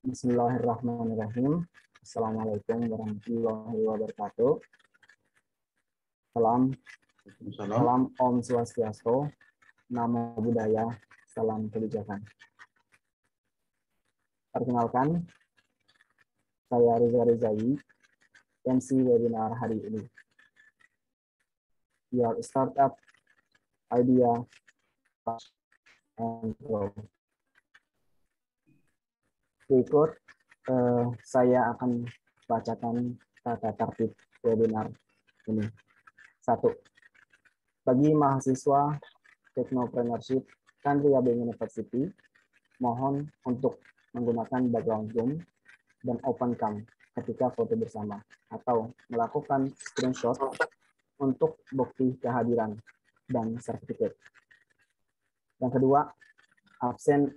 Bismillahirrahmanirrahim. Assalamualaikum warahmatullahi wabarakatuh. Salam Om Swastiastu, Namo Buddhaya, salam kebijakan. Perkenalkan, saya Reza Rezai, MC webinar hari ini. Your startup idea and grow. Berikut saya akan bacakan tata tertib webinar ini. 1. Bagi mahasiswa Technopreneurship Thandriya Beng University, mohon untuk menggunakan background Zoom dan open cam ketika foto bersama atau melakukan screenshot untuk bukti kehadiran dan sertifikat. Yang kedua, absen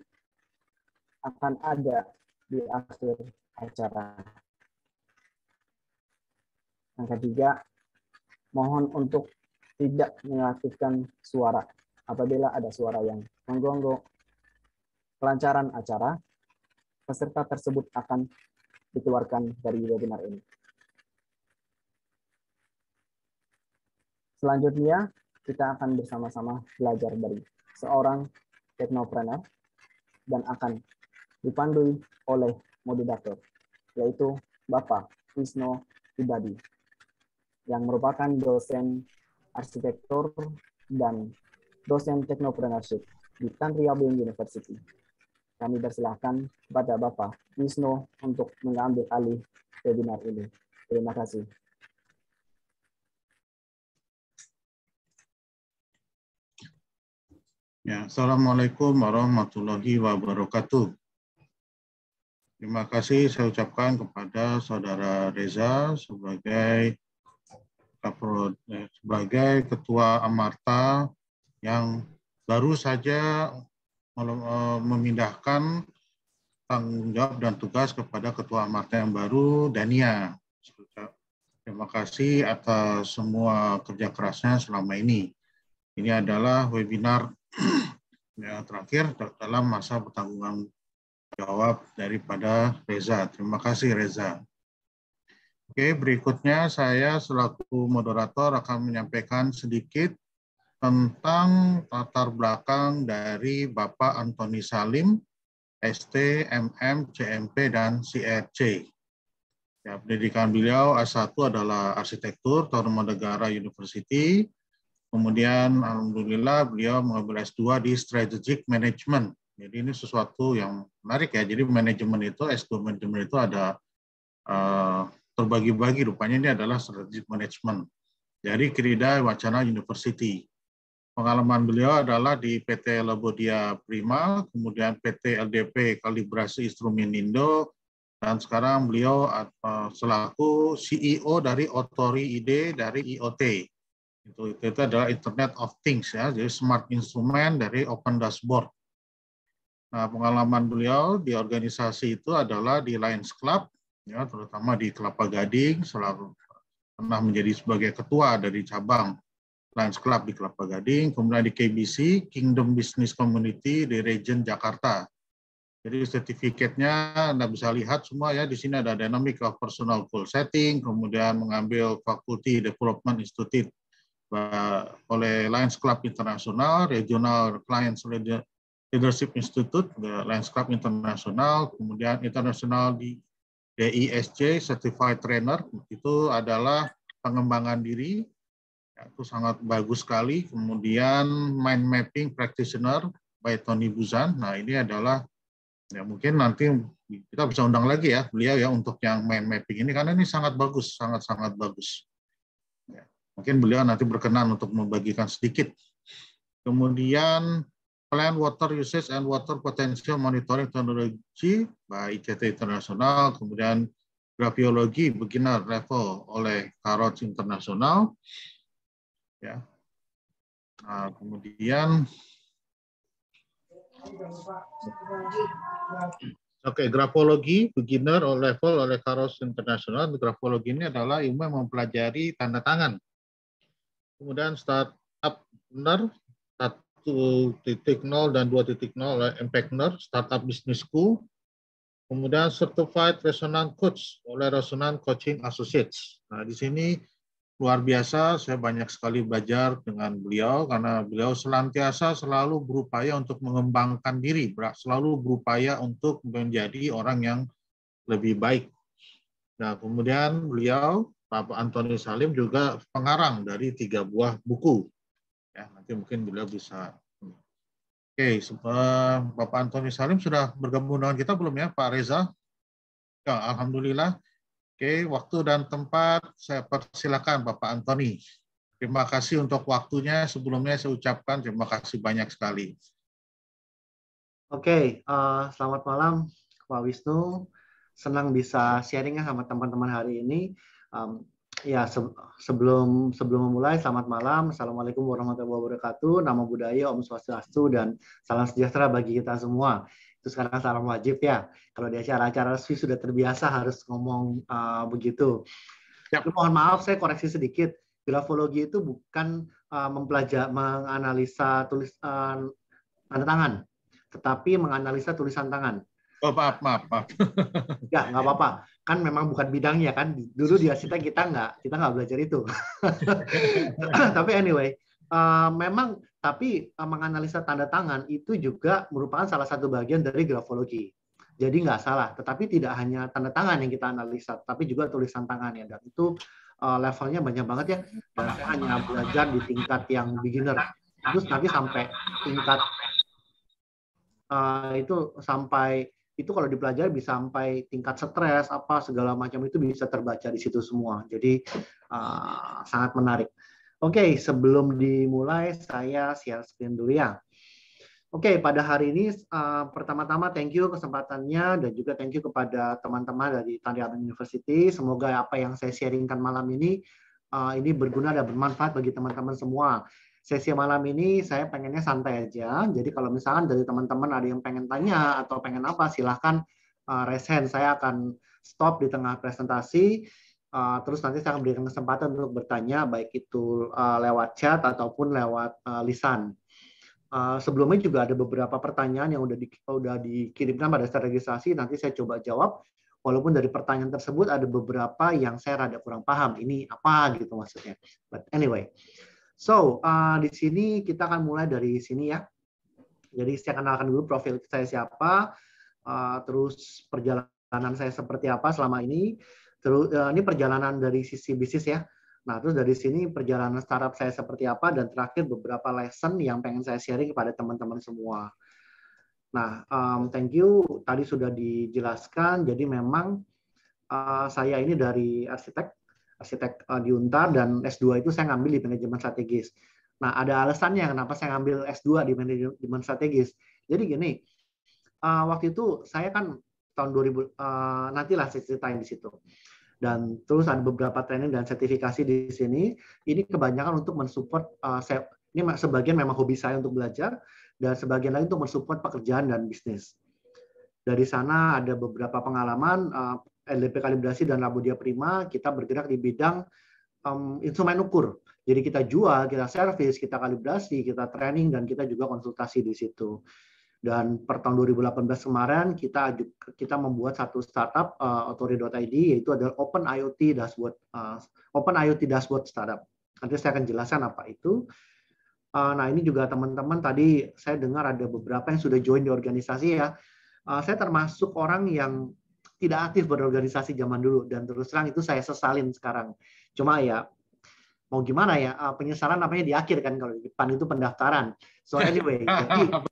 akan ada di akhir acara. Yang ketiga, mohon untuk tidak mengaktifkan suara apabila ada suara yang mengganggu kelancaran acara. Peserta tersebut akan dikeluarkan dari webinar ini. Selanjutnya, kita akan bersama-sama belajar dari seorang teknopreneur dan akan dipandu oleh moderator, yaitu Bapak Wisnu Hidadi, yang merupakan dosen arsitektur dan dosen teknopreneurship di Thandriya Beng University. Kami persilahkan kepada Bapak Wisnu untuk mengambil alih webinar ini. Terima kasih. Ya, Assalamualaikum warahmatullahi wabarakatuh. Terima kasih saya ucapkan kepada Saudara Reza sebagai Ketua Amarta yang baru saja memindahkan tanggung jawab dan tugas kepada Ketua Amarta yang baru, Dania. Terima kasih atas semua kerja kerasnya selama ini. Ini adalah webinar yang terakhir dalam masa pertanggungan jawab daripada Reza. Terima kasih Reza. Oke, berikutnya saya selaku moderator akan menyampaikan sedikit tentang latar belakang dari Bapak Antoni Salim, ST, MM, CMP, dan CRC. Ya, pendidikan beliau S1 adalah Arsitektur Tarumanegara University. Kemudian alhamdulillah beliau mengambil S2 di Strategic Management. Jadi ini sesuatu yang menarik ya. Jadi manajemen itu, S2 manajemen itu ada terbagi-bagi. Rupanya ini adalah Strategic Management dari Krida Wacana University. Pengalaman beliau adalah di PT Labodia Prima, kemudian PT LDP Kalibrasi Instruminindo, dan sekarang beliau selaku CEO dari Otori ID dari IoT. Itu adalah Internet of Things ya, jadi smart instrument dari Open Dashboard. Nah, pengalaman beliau di organisasi itu adalah di Lions Club, ya, terutama di Kelapa Gading, selalu pernah menjadi sebagai ketua dari cabang Lions Club di Kelapa Gading, kemudian di KBC, Kingdom Business Community di Region Jakarta. Jadi sertifikatnya Anda bisa lihat semua ya, di sini ada Dynamic of Personal Goal Setting, kemudian mengambil Faculty Development Institute oleh Lions Club Internasional, Regional Clients Leadership Institute, Lions Club Internasional, kemudian internasional di DISC Certified Trainer, itu adalah pengembangan diri, itu sangat bagus sekali. Kemudian Mind Mapping Practitioner by Tony Buzan, nah ini adalah, ya mungkin nanti kita bisa undang lagi ya, beliau ya untuk yang Mind Mapping ini, karena ini sangat bagus, sangat-sangat bagus. Ya, mungkin beliau nanti berkenan untuk membagikan sedikit. Kemudian Plan Water Usage and Water Potential Monitoring Technology by ICT Internasional, kemudian Grafiologi Beginner Level oleh Carrots Internasional, ya. Nah, kemudian grafologi beginner level oleh Carrots Internasional. Grafologi ini adalah ilmu yang mempelajari tanda tangan. Kemudian startup benar 1.0 dan 2.0 oleh Impact Nerd, Startup Business School. Kemudian Certified Resonance Coach oleh Resonance Coaching Associates. Nah, di sini luar biasa, saya banyak sekali belajar dengan beliau karena beliau senantiasa selalu berupaya untuk mengembangkan diri, selalu berupaya untuk menjadi orang yang lebih baik. Nah, kemudian beliau, Pak Antoni Salim juga pengarang dari 3 buah buku. Ya, nanti mungkin beliau bisa. Oke, Bapak Antoni Salim sudah bergabung dengan kita belum ya, Pak Reza? Ya, alhamdulillah. Oke, waktu dan tempat saya persilakan Bapak Antoni. Terima kasih untuk waktunya. Sebelumnya saya ucapkan terima kasih banyak sekali. Oke, selamat malam Pak Wisnu. Senang bisa sharing sama teman-teman hari ini. Ya, sebelum memulai, selamat malam. Assalamualaikum warahmatullahi wabarakatuh. Namo Buddhaya, Om Swastiastu, dan salam sejahtera bagi kita semua. Itu sekarang salam wajib ya. Kalau di acara-acara resmi sudah terbiasa harus ngomong begitu. Yep. Mohon maaf, saya koreksi sedikit. Grafologi itu bukan menganalisa tulisan tanda tangan, tetapi menganalisa tulisan tangan. Oh, maaf. Ya, nggak apa-apa. Kan memang bukan bidangnya kan. Dulu di arsitek kita nggak belajar itu. Tapi anyway, memang menganalisa tanda tangan itu juga merupakan salah satu bagian dari grafologi. Jadi nggak salah. Tetapi tidak hanya tanda tangan yang kita analisa, tapi juga tulisan tangannya. Dan itu levelnya banyak banget ya. Dan saya hanya belajar di tingkat yang beginner. Terus nanti sampai tingkat itu kalau dipelajari bisa sampai tingkat stres apa segala macam itu bisa terbaca di situ semua. Jadi sangat menarik. Oke, sebelum dimulai saya share screen dulu ya. Oke, pada hari ini pertama-tama thank you kesempatannya dan juga thank you kepada teman-teman dari Tandriaban University. Semoga apa yang saya sharingkan malam ini berguna dan bermanfaat bagi teman-teman semua. Sesi malam ini saya pengennya santai aja. Jadi kalau misalkan dari teman-teman ada yang pengen tanya atau pengen apa, silahkan raise hand. Saya akan stop di tengah presentasi. Terus nanti saya akan berikan kesempatan untuk bertanya, baik itu lewat chat ataupun lewat lisan. Sebelumnya juga ada beberapa pertanyaan yang udah dikirimkan pada saat registrasi. Nanti saya coba jawab. Walaupun dari pertanyaan tersebut ada beberapa yang saya rada kurang paham. Ini apa gitu maksudnya. But anyway. So, di sini kita akan mulai dari sini ya. Jadi saya kenalkan dulu profil saya siapa, terus perjalanan saya seperti apa selama ini. Terus ini perjalanan dari sisi bisnis ya. Nah, terus dari sini perjalanan startup saya seperti apa, dan terakhir beberapa lesson yang pengen saya sharing kepada teman-teman semua. Nah, thank you. Tadi sudah dijelaskan. Jadi memang saya ini dari arsitek di Untar, dan S2 itu saya ngambil di manajemen strategis. Nah, ada alasannya kenapa saya ngambil S2 di manajemen strategis. Jadi gini, waktu itu saya kan tahun 2000, nantilah saya ceritain di situ. Dan terus ada beberapa training dan sertifikasi di sini. Ini kebanyakan untuk mensupport, ini sebagian memang hobi saya untuk belajar, dan sebagian lagi untuk mensupport pekerjaan dan bisnis. Dari sana ada beberapa pengalaman, LDP kalibrasi dan Labodia Prima, kita bergerak di bidang instrumen ukur. Jadi kita jual, kita servis, kita kalibrasi, kita training, dan kita juga konsultasi di situ. Dan per tahun 2018 kemarin kita membuat satu startup Authority.id, yaitu adalah Open IoT Dashboard Startup. Nanti saya akan jelaskan apa itu. Nah, ini juga teman-teman tadi saya dengar ada beberapa yang sudah join di organisasi ya. Saya termasuk orang yang tidak aktif berorganisasi zaman dulu, dan terus terang itu saya sesalin sekarang. Cuma ya mau gimana ya, penyesalan namanya di akhir kan, kalau di depan itu pendaftaran. So anyway,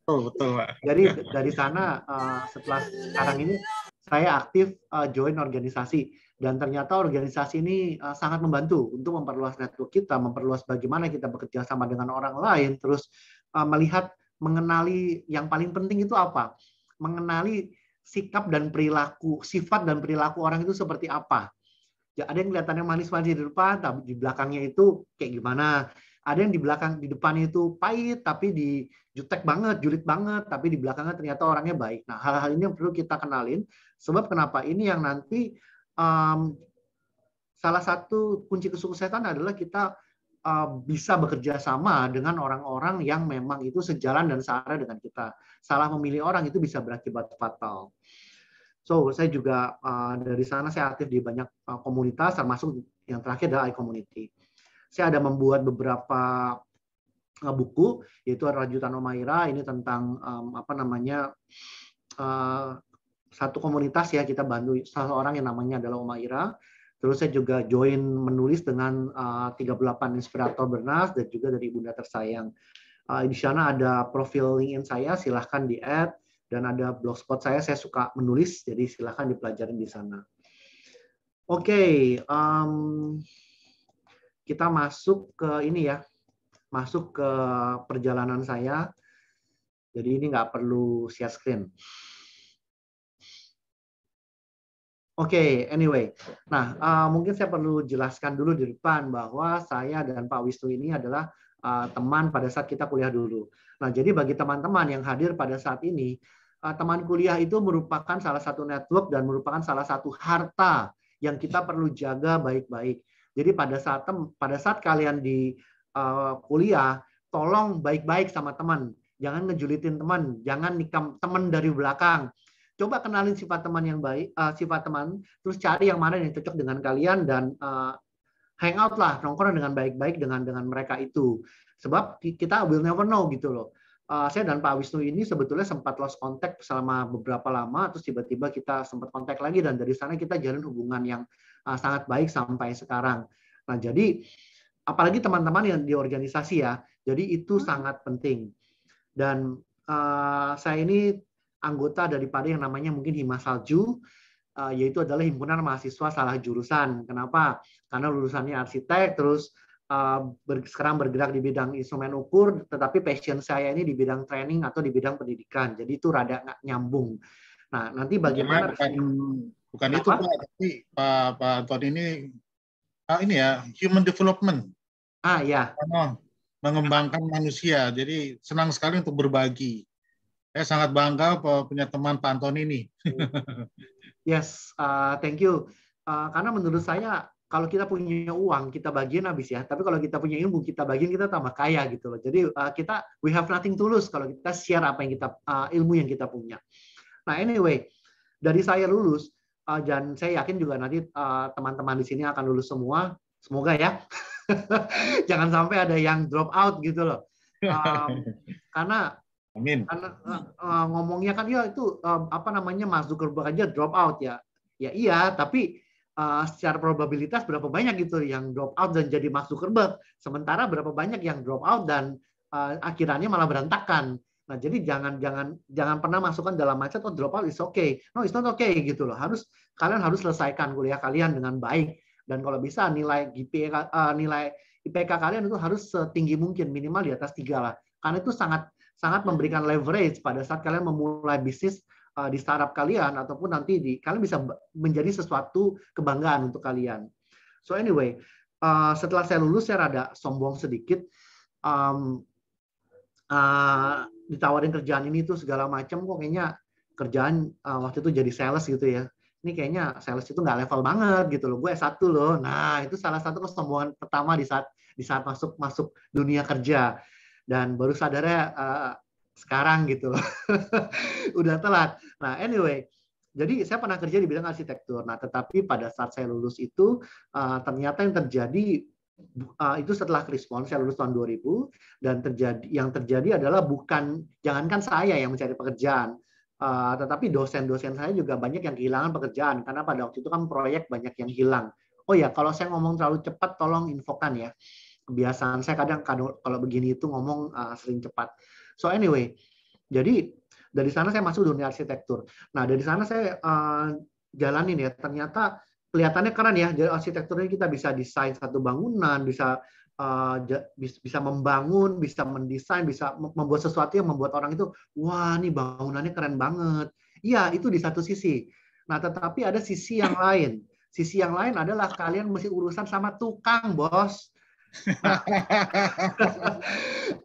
betul. Jadi dari sana setelah sekarang ini saya aktif join organisasi, dan ternyata organisasi ini sangat membantu untuk memperluas network kita, memperluas bagaimana kita bekerja sama dengan orang lain, terus mengenali yang paling penting itu apa? Mengenali sikap dan perilaku, sifat dan perilaku orang itu seperti apa. Ya, ada yang kelihatannya manis-manis di depan, tapi di belakangnya itu kayak gimana. Ada yang di depannya itu pahit, tapi jutek banget, julid banget, tapi di belakangnya ternyata orangnya baik. Nah, hal-hal ini yang perlu kita kenalin. Sebab kenapa ini yang nanti salah satu kunci kesuksesan adalah kita bisa bekerja sama dengan orang-orang yang memang itu sejalan dan searah dengan kita. Salah memilih orang itu bisa berakibat fatal. So saya juga dari sana saya aktif di banyak komunitas, termasuk yang terakhir adalah iCommunity. Saya ada membuat beberapa buku, yaitu Rajutan Omaira, ini tentang satu komunitas ya, kita bantu seseorang yang namanya adalah Omaira. Terus saya juga join menulis dengan 38 inspirator Bernas dan juga dari Bunda Tersayang. Di sana ada profil LinkedIn saya, silahkan di-add, dan ada blogspot saya suka menulis, jadi silahkan dipelajarin di sana. Oke, kita masuk ke ini ya, masuk ke perjalanan saya. Jadi ini nggak perlu share screen. Oke, anyway. Nah, mungkin saya perlu jelaskan dulu di depan bahwa saya dan Pak Wisnu ini adalah teman pada saat kita kuliah dulu. Nah, jadi bagi teman-teman yang hadir pada saat ini, teman kuliah itu merupakan salah satu network dan merupakan salah satu harta yang kita perlu jaga baik-baik. Jadi pada saat kalian di kuliah, tolong baik-baik sama teman. Jangan ngejulitin teman, jangan nikam teman dari belakang. Coba kenalin sifat teman yang baik, sifat teman, terus cari yang mana yang cocok dengan kalian dan hangout lah, nongkrong dengan baik-baik dengan mereka itu. Sebab kita will never know gitu loh. Saya dan Pak Wisnu ini sebetulnya sempat lost contact selama beberapa lama, terus tiba-tiba kita sempat kontak lagi dan dari sana kita jalin hubungan yang sangat baik sampai sekarang. Nah, jadi apalagi teman-teman yang di organisasi ya, jadi itu sangat penting. Dan saya ini anggota daripada yang namanya mungkin Hima Salju, yaitu adalah himpunan mahasiswa salah jurusan. Kenapa? Karena lulusannya arsitek, terus sekarang bergerak di bidang instrumen ukur, tetapi passion saya ini di bidang training atau di bidang pendidikan. Jadi itu rada nggak nyambung. Nah, nanti bagaimana? Bukan itu Pak, tapi Pak Anton ini ya human development. Ya. Mengembangkan manusia. Jadi senang sekali untuk berbagi. Saya sangat bangga punya teman Pak Anton ini. Yes, thank you. Karena menurut saya kalau kita punya uang kita bagiin habis ya. Tapi kalau kita punya ilmu kita bagiin kita tambah kaya gitu loh. Jadi we have nothing to lose kalau kita share apa yang kita ilmu yang kita punya. Nah anyway, dari saya lulus dan saya yakin juga nanti teman-teman di sini akan lulus semua. Semoga ya. Jangan sampai ada yang drop out gitu loh. Karena amin. Karena ngomongnya kan ya itu Mark Zuckerberg aja drop out ya. Ya iya, tapi secara probabilitas berapa banyak gitu yang drop out dan jadi Mark Zuckerberg. Sementara berapa banyak yang drop out dan akhirannya malah berantakan. Nah, jadi jangan pernah masukkan dalam mindset drop out is okay. No, it's not okay gitu loh. Kalian harus selesaikan kuliah kalian dengan baik dan kalau bisa nilai IPK kalian itu harus setinggi mungkin, minimal di atas 3 lah. Karena itu sangat memberikan leverage pada saat kalian memulai bisnis di startup kalian ataupun nanti kalian bisa menjadi sesuatu kebanggaan untuk kalian. So anyway, setelah saya lulus saya rada sombong sedikit. Ditawarin kerjaan ini tuh segala macam kok kayaknya kerjaan waktu itu jadi sales gitu ya. Ini kayaknya sales itu nggak level banget gitu loh. Gue S1 loh. Nah, itu salah satu kesombongan pertama di saat masuk dunia kerja. Dan baru sadarnya sekarang gitu. Udah telat. Nah, anyway, jadi saya pernah kerja di bidang arsitektur. Nah, tetapi pada saat saya lulus itu ternyata yang terjadi itu setelah Krispon, saya lulus tahun 2000 dan yang terjadi adalah jangankan saya yang mencari pekerjaan, tetapi dosen-dosen saya juga banyak yang kehilangan pekerjaan karena pada waktu itu kan proyek banyak yang hilang. Oh ya, kalau saya ngomong terlalu cepat tolong infokan ya. Kebiasaan saya kadang kalau begini itu ngomong sering cepat. So anyway, jadi dari sana saya masuk dunia arsitektur. Nah dari sana saya jalanin ya, ternyata kelihatannya keren ya. Jadi arsitekturnya kita bisa desain satu bangunan, bisa membangun, bisa mendesain, bisa membuat sesuatu yang membuat orang itu, wah ini bangunannya keren banget. Iya itu di satu sisi. Nah tetapi ada sisi yang lain. Sisi yang lain adalah kalian mesti urusan sama tukang, bos. Nah,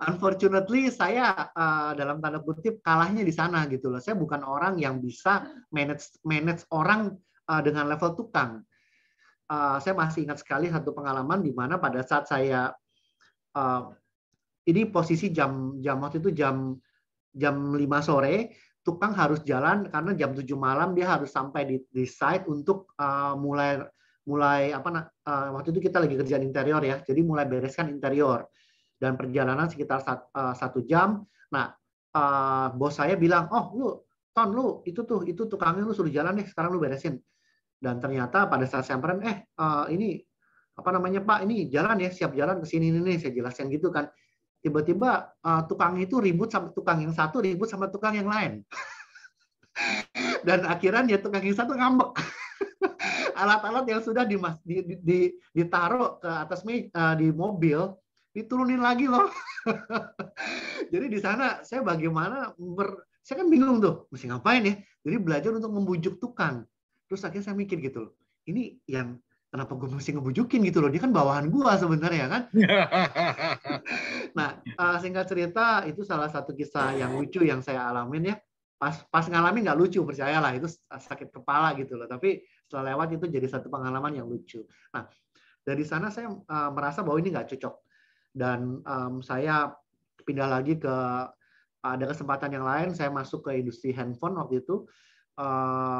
unfortunately saya dalam tanda kutip kalahnya di sana gitu loh. Saya bukan orang yang bisa manage orang dengan level tukang. Saya masih ingat sekali satu pengalaman di mana pada saat saya ini posisi jam waktu itu jam 5 sore, tukang harus jalan karena jam 7 malam dia harus sampai di site untuk mulai waktu itu kita lagi kerjaan interior ya, jadi mulai bereskan interior dan perjalanan sekitar 1 jam. Nah, bos saya bilang, oh lu itu tukangnya lu suruh jalan deh, sekarang lu beresin. Dan ternyata pada saat samperan, ini apa namanya Pak, ini jalan ya, siap jalan ke sini nih, saya jelaskan gitu kan. Tiba-tiba tukang itu ribut sama tukang yang satu, ribut sama tukang yang lain. Dan akhirnya tukang yang satu ngambek. Alat-alat yang sudah ditaruh ke atas di mobil, diturunin lagi loh. Jadi di sana saya bagaimana, saya kan bingung tuh, mesti ngapain ya. Jadi belajar untuk membujuk tukang. Terus akhirnya saya mikir gitu loh, ini yang kenapa gue mesti ngebujukin gitu loh, dia kan bawahan gue sebenarnya kan. Nah, singkat cerita itu salah satu kisah yang lucu yang saya alamin ya. Pas ngalamin nggak lucu, percayalah, itu sakit kepala gitu loh. Tapi setelah lewat itu jadi satu pengalaman yang lucu. Nah, dari sana saya merasa bahwa ini nggak cocok. Dan saya pindah lagi ke, ada kesempatan yang lain, saya masuk ke industri handphone waktu itu.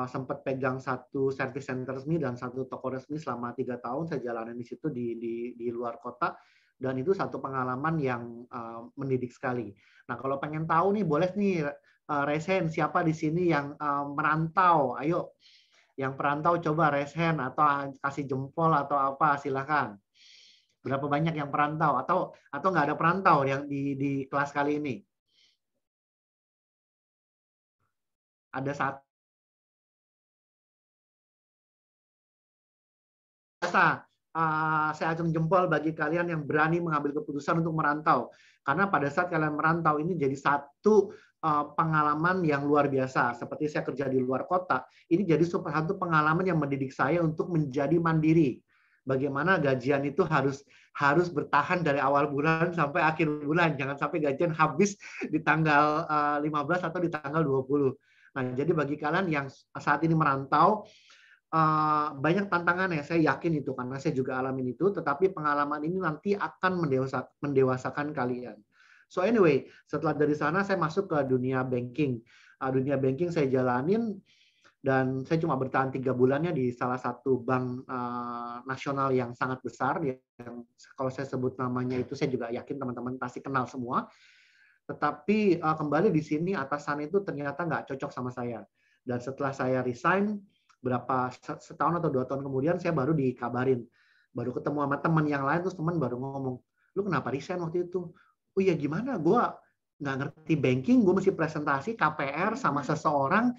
Sempat pegang satu service center resmi dan satu toko resmi selama 3 tahun. Saya jalanin di situ di luar kota. Dan itu satu pengalaman yang mendidik sekali. Nah, kalau pengen tahu nih, boleh nih raise hand, siapa di sini yang merantau? Ayo, yang perantau coba raise hand atau kasih jempol atau apa, silakan. Berapa banyak yang perantau atau nggak ada perantau yang di kelas kali ini? Ada satu. Saya acung jempol bagi kalian yang berani mengambil keputusan untuk merantau. Karena pada saat kalian merantau ini jadi satu pengalaman yang luar biasa. Seperti saya kerja di luar kota, ini jadi satu pengalaman yang mendidik saya untuk menjadi mandiri. Bagaimana gajian itu harus bertahan dari awal bulan sampai akhir bulan. Jangan sampai gajian habis di tanggal 15 atau di tanggal 20. Nah, jadi bagi kalian yang saat ini merantau, banyak tantangan ya, saya yakin itu karena saya juga alamin itu, tetapi pengalaman ini nanti akan mendewasakan kalian. So anyway, setelah dari sana saya masuk ke dunia banking. Dunia banking saya jalanin dan saya cuma bertahan 3 bulannya di salah satu bank nasional yang sangat besar, yang kalau saya sebut namanya itu saya juga yakin teman-teman pasti kenal semua. Tetapi kembali di sini atasan itu ternyata nggak cocok sama saya. Dan setelah saya resign, setahun atau 2 tahun kemudian saya baru dikabarin, baru ketemu sama teman yang lain, terus teman baru ngomong, lu kenapa resign waktu itu? Oh iya gimana, gue nggak ngerti banking, gue mesti presentasi KPR sama seseorang,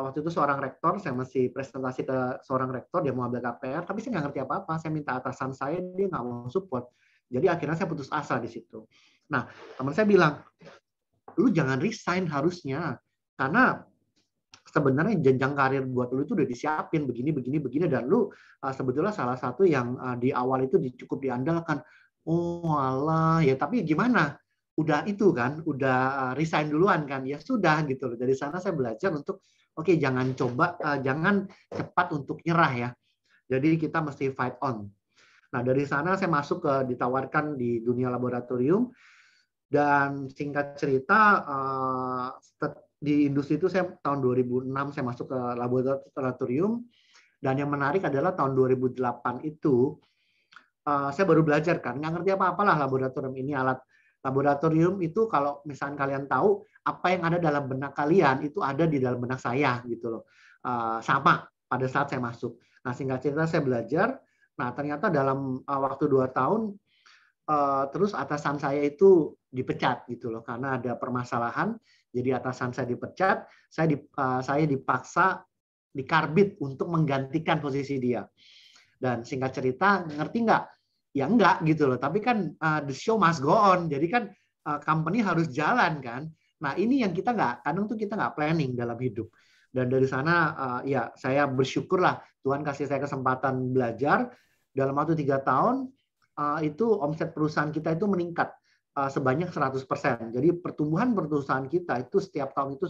waktu itu seorang rektor, saya mesti presentasi ke seorang rektor, dia mau ambil KPR, tapi saya nggak ngerti apa-apa, saya minta atasan saya, dia nggak mau support, jadi akhirnya saya putus asa di situ. Nah, teman saya bilang, lu jangan resign harusnya, karena sebenarnya jenjang karir buat lu itu udah disiapin begini, dan lu sebetulnya salah satu yang di awal itu cukup diandalkan. Oh alah, ya tapi gimana? Udah itu kan, udah resign duluan kan, ya sudah gitu loh. Dari sana saya belajar untuk oke, jangan cepat untuk nyerah ya. Jadi kita mesti fight on. Nah dari sana saya masuk ke ditawarkan di dunia laboratorium, dan singkat cerita di industri itu saya tahun 2006 saya masuk ke laboratorium, dan yang menarik adalah tahun 2008 itu saya baru belajar kan, nggak ngerti apa-apalah laboratorium ini, alat laboratorium itu kalau misalnya kalian tahu apa yang ada dalam benak kalian itu ada di dalam benak saya gitu loh, sama pada saat saya masuk. Nah singkat cerita saya belajar, nah ternyata dalam waktu 2 tahun terus atasan saya itu dipecat gitu loh karena ada permasalahan. Jadi atasan saya dipecat, saya dipaksa dikarbit untuk menggantikan posisi dia. Dan singkat cerita, ngerti nggak? Ya enggak gitu loh. Tapi kan the show must go on. Jadi kan company harus jalan kan. Nah ini yang kadang tuh kita nggak planning dalam hidup. Dan dari sana ya saya bersyukurlah Tuhan kasih saya kesempatan belajar. Dalam waktu 3 tahun itu omset perusahaan kita itu meningkat sebanyak 100%. Jadi pertumbuhan perusahaan kita itu setiap tahun itu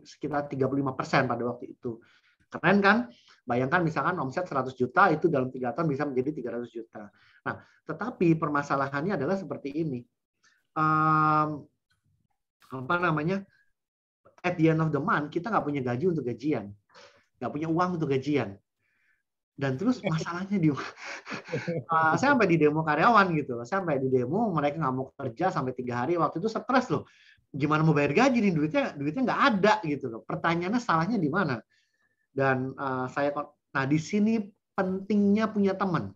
sekitar 35% pada waktu itu. Keren kan? Bayangkan misalkan omset 100 juta itu dalam 3 tahun bisa menjadi 300 juta. Nah, tetapi permasalahannya adalah seperti ini. at the end of the month kita nggak punya gaji untuk gajian, nggak punya uang untuk gajian. Dan terus masalahnya saya sampai di demo karyawan gitu, saya sampai di demo mereka nggak mau kerja sampai 3 hari, waktu itu stres loh, gimana mau bayar gaji nih, duitnya nggak ada gitu loh. Pertanyaannya salahnya di mana? Dan nah di sini pentingnya punya teman.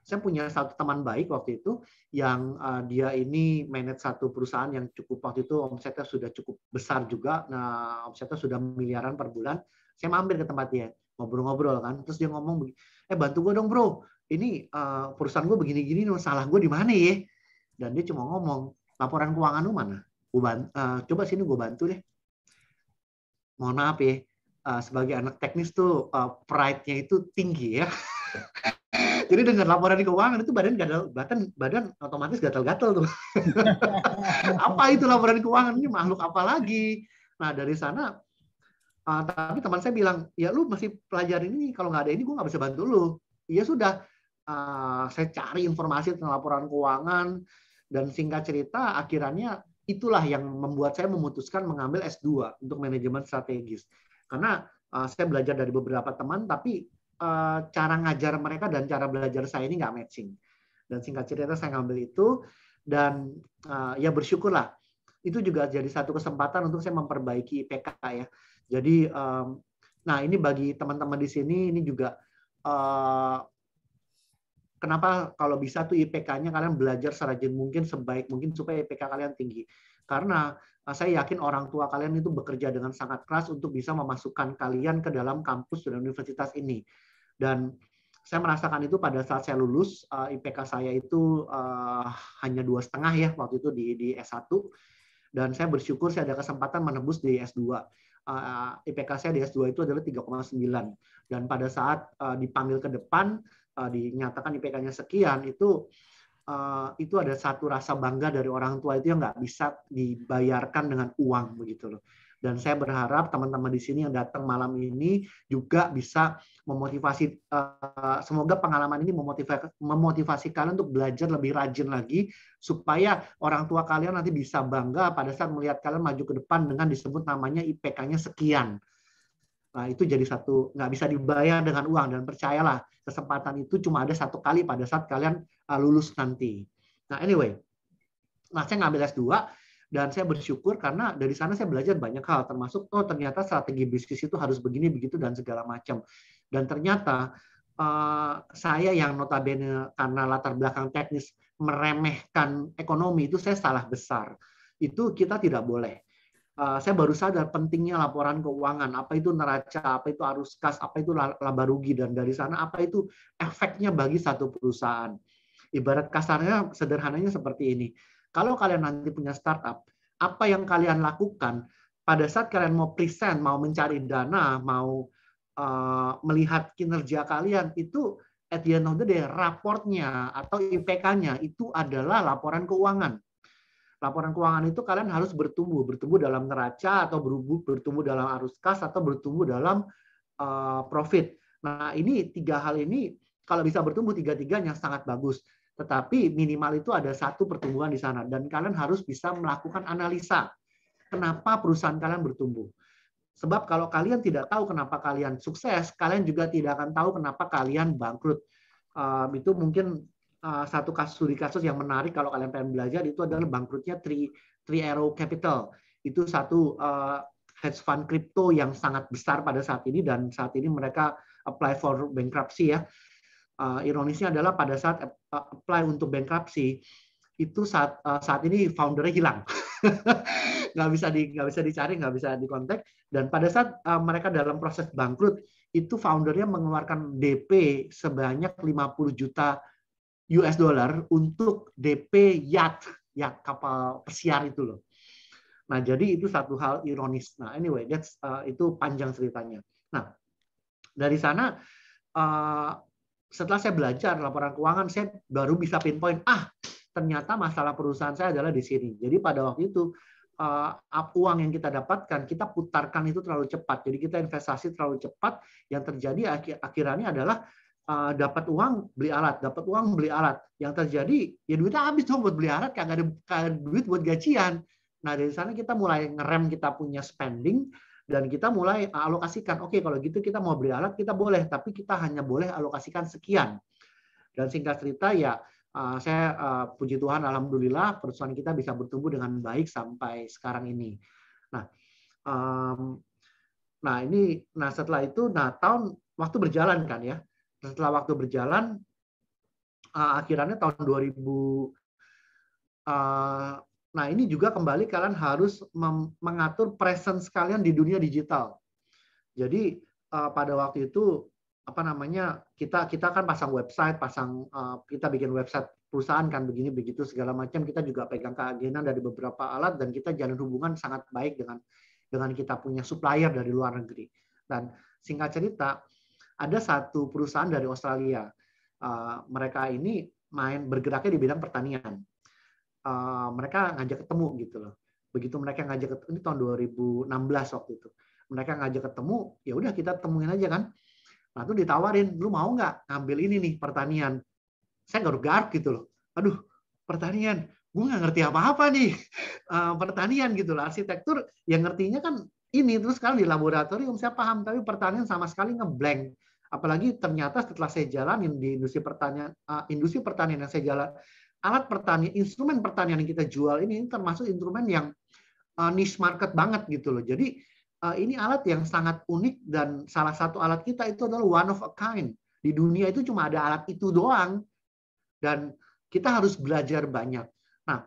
Saya punya satu teman baik waktu itu yang dia ini manage satu perusahaan yang cukup, waktu itu omsetnya sudah cukup besar juga. Nah, omsetnya sudah miliaran per bulan. Saya mampir ke tempat dia, ngobrol-ngobrol kan. Terus dia ngomong, bantu gue dong bro, ini perusahaan gue begini-gini, salah gue di mana ya? Dan dia cuma ngomong, laporan keuangan lu mana? Coba sini gue bantu deh. Mohon maaf ya, sebagai anak teknis tuh pride-nya itu tinggi ya. Jadi dengan laporan keuangan itu badan otomatis gatal-gatal tuh. Apa itu laporan keuangan? Ini makhluk apa lagi? Nah dari sana, tapi teman saya bilang, ya lu masih pelajarin ini, kalau nggak ada ini gue nggak bisa bantu lu. Ya sudah, saya cari informasi tentang laporan keuangan, dan singkat cerita akhirnya itulah yang membuat saya memutuskan mengambil S2 untuk manajemen strategis. Karena saya belajar dari beberapa teman, tapi cara ngajar mereka dan cara belajar saya ini nggak matching. Dan singkat cerita saya ngambil itu, dan ya bersyukurlah. Itu juga jadi satu kesempatan untuk saya memperbaiki IPK ya. Jadi, nah ini bagi teman-teman di sini, ini juga kenapa kalau bisa tuh IPK-nya kalian belajar serajin mungkin, sebaik mungkin supaya IPK kalian tinggi. Karena saya yakin orang tua kalian itu bekerja dengan sangat keras untuk bisa memasukkan kalian ke dalam kampus dan universitas ini. Dan saya merasakan itu pada saat saya lulus, IPK saya itu hanya 2,5 ya waktu itu di S1. Dan saya bersyukur saya ada kesempatan menembus di S2. IPK saya di S2 itu adalah 3,9. Dan pada saat dipanggil ke depan, dinyatakan IPK-nya sekian, itu ada satu rasa bangga dari orang tua itu yang nggak bisa dibayarkan dengan uang begitu loh. Dan saya berharap teman-teman di sini yang datang malam ini juga bisa memotivasi, semoga pengalaman ini memotivasi kalian untuk belajar lebih rajin lagi, supaya orang tua kalian nanti bisa bangga pada saat melihat kalian maju ke depan dengan disebut namanya IPK-nya sekian. Nah, itu jadi satu, nggak bisa dibayar dengan uang, dan percayalah, kesempatan itu cuma ada satu kali pada saat kalian lulus nanti. Nah, anyway, saya ngambil S2, dan saya bersyukur karena dari sana saya belajar banyak hal, termasuk ternyata strategi bisnis itu harus begini, begitu, dan segala macam. Dan ternyata saya yang notabene karena latar belakang teknis meremehkan ekonomi, itu saya salah besar. Itu kita tidak boleh. Saya baru sadar pentingnya laporan keuangan, apa itu neraca, apa itu arus kas, apa itu laba rugi, dan dari sana apa itu efeknya bagi satu perusahaan. Ibarat kasarnya, sederhananya seperti ini. Kalau kalian nanti punya startup, apa yang kalian lakukan pada saat kalian mau present, mau mencari dana, mau melihat kinerja kalian, itu at the end of the day, raportnya atau IPK-nya itu adalah laporan keuangan. Laporan keuangan itu kalian harus bertumbuh dalam neraca, atau bertumbuh dalam arus kas, atau bertumbuh dalam profit. Nah, ini 3 hal ini kalau bisa bertumbuh tiga-tiganya sangat bagus. Tetapi minimal itu ada satu pertumbuhan di sana, dan kalian harus bisa melakukan analisa kenapa perusahaan kalian bertumbuh. Sebab kalau kalian tidak tahu kenapa kalian sukses, kalian juga tidak akan tahu kenapa kalian bangkrut. Itu mungkin satu kasus yang menarik kalau kalian pengen belajar, itu adalah bangkrutnya Three Arrow Capital. Itu satu hedge fund kripto yang sangat besar pada saat ini, dan saat ini mereka apply for bankruptcy ya. Ironisnya adalah pada saat apply untuk bankruptcy, itu saat ini foundernya hilang. nggak bisa dicari, nggak bisa dikontak. Dan pada saat mereka dalam proses bangkrut, itu foundernya mengeluarkan DP sebanyak 50 juta US dollar untuk DP yacht kapal pesiar itu loh. Nah, jadi itu satu hal ironis. Nah, anyway, itu panjang ceritanya. Nah, dari sana setelah saya belajar laporan keuangan, saya baru bisa pinpoint, ternyata masalah perusahaan saya adalah di sini. Jadi pada waktu itu, uang yang kita dapatkan, kita putarkan itu terlalu cepat. Jadi kita investasi terlalu cepat, yang terjadi akhirnya adalah dapat uang, beli alat, dapat uang, beli alat. Yang terjadi, ya duitnya habis dong buat beli alat, kagak ada duit buat gajian. Nah, dari sana kita mulai ngerem kita punya spending, dan kita mulai alokasikan. Oke, kalau gitu kita mau beli alat, kita boleh, tapi kita hanya boleh alokasikan sekian. Dan singkat cerita ya, saya puji Tuhan, alhamdulillah perusahaan kita bisa bertumbuh dengan baik sampai sekarang ini. Nah, setelah itu, waktu berjalan kan ya. Setelah waktu berjalan, akhirnya tahun 2000. Nah, ini juga kembali kalian harus mengatur presence kalian di dunia digital. Jadi pada waktu itu kita kan pasang website, kita bikin website perusahaan kan begini begitu segala macam. Kita juga pegang keagenan dari beberapa alat, dan kita jalin hubungan sangat baik dengan kita punya supplier dari luar negeri. Dan singkat cerita, ada satu perusahaan dari Australia. Mereka ini bergeraknya di bidang pertanian. Mereka ngajak ketemu gitu loh. Begitu mereka ngajak ketemu, ini tahun 2016 waktu itu. Mereka ngajak ketemu, ya udah kita temuin aja kan. Nah, itu ditawarin, lu mau nggak ngambil ini nih pertanian? Saya garuk-garuk gitu loh. Aduh, pertanian, gue nggak ngerti apa-apa nih pertanian gitu loh. Arsitektur yang ngertinya kan ini, terus sekarang di laboratorium saya paham, tapi pertanian sama sekali ngeblank. Apalagi ternyata setelah saya jalanin di industri pertanian yang saya jalan, alat pertanian, instrumen pertanian yang kita jual ini termasuk instrumen yang niche market banget gitu loh. Jadi ini alat yang sangat unik, dan salah satu alat kita itu adalah one of a kind. Di dunia itu cuma ada alat itu doang, dan kita harus belajar banyak. Nah,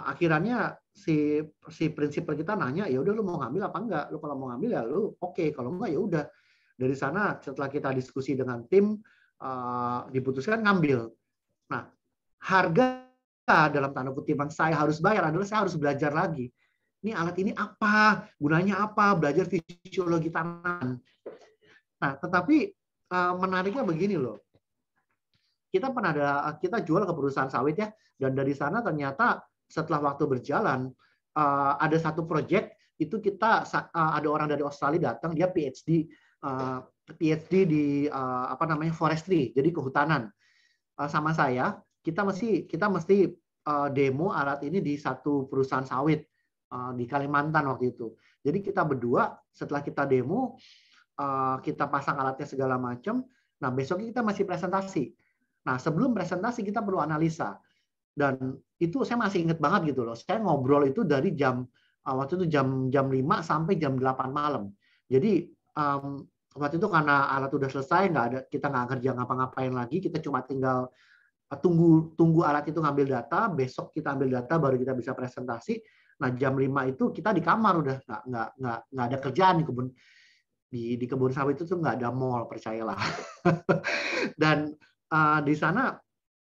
akhirnya si prinsipal kita nanya, ya udah lu mau ngambil apa enggak? Lu kalau mau ngambil ya lu oke, kalau enggak ya udah. Dari sana setelah kita diskusi dengan tim, diputuskan ngambil. Nah, harga dalam tanda kutip yang saya harus bayar adalah saya harus belajar lagi. Ini alat ini apa, gunanya apa, belajar fisiologi tanaman. Nah, tetapi menariknya begini loh. Kita jual ke perusahaan sawit ya, dan dari sana ternyata setelah waktu berjalan ada satu proyek itu ada orang dari Australia datang, dia PhD di forestry, jadi kehutanan. Sama saya, kita mesti demo alat ini di satu perusahaan sawit di Kalimantan waktu itu. Jadi kita berdua setelah kita demo, kita pasang alatnya segala macam. Nah, besoknya kita masih presentasi. Nah, sebelum presentasi kita perlu analisa. Dan itu saya masih ingat banget gitu loh. Saya ngobrol itu dari waktu itu jam 5 sampai jam 8 malam. Jadi waktu itu karena alat udah selesai, kita nggak kerja ngapa-ngapain lagi, kita cuma tinggal tunggu alat itu ngambil data, besok kita ambil data baru kita bisa presentasi. Nah, jam 5 itu kita di kamar udah nggak ada kerjaan di kebun sawit itu tuh nggak ada mall, percayalah. Dan di sana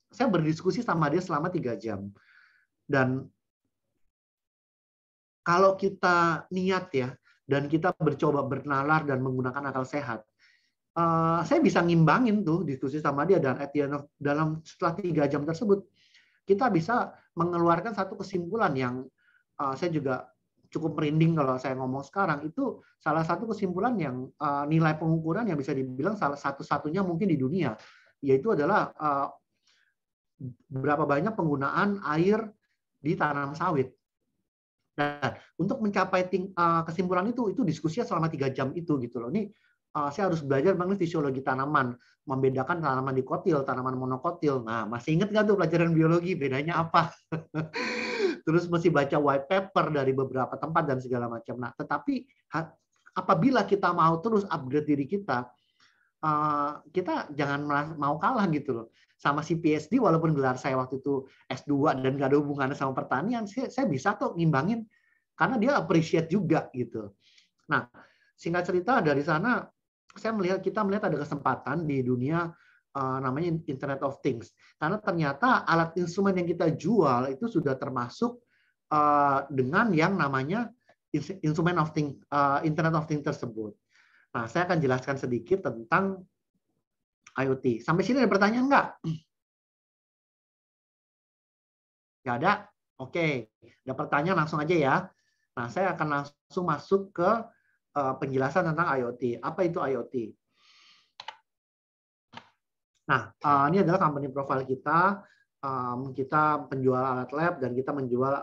saya berdiskusi sama dia selama 3 jam. Dan kalau kita niat ya, dan kita mencoba bernalar dan menggunakan akal sehat, saya bisa ngimbangin tuh diskusi sama dia, dan setelah 3 jam tersebut kita bisa mengeluarkan satu kesimpulan yang saya juga cukup merinding kalau saya ngomong sekarang. Itu salah satu kesimpulan yang nilai pengukuran yang bisa dibilang salah satu-satunya mungkin di dunia, yaitu adalah berapa banyak penggunaan air di tanam sawit. Dan untuk mencapai kesimpulan itu diskusinya selama 3 jam itu gitu loh. Ini saya harus belajar mengenai fisiologi tanaman, membedakan tanaman dikotil, tanaman monokotil. Nah, masih ingat nggak tuh pelajaran biologi bedanya apa? Terus mesti baca white paper dari beberapa tempat dan segala macam. Nah, tetapi apabila kita mau terus upgrade diri kita, kita jangan mau kalah gitu loh. Sama si PhD, walaupun gelar saya waktu itu S2 dan nggak ada hubungannya sama pertanian, saya bisa tuh ngimbangin karena dia appreciate juga gitu. Nah, singkat cerita dari sana kita melihat ada kesempatan di dunia namanya Internet of Things. Karena ternyata alat instrumen yang kita jual itu sudah termasuk dengan yang namanya instrumen of things, Internet of Things tersebut. Nah, saya akan jelaskan sedikit tentang IoT. Sampai sini ada pertanyaan nggak? Nggak ada? Oke. Ada pertanyaan langsung aja ya. Nah, saya akan langsung masuk ke penjelasan tentang IoT. Apa itu IoT? Nah, ini adalah company profile kita. Kita penjual alat lab dan kita menjual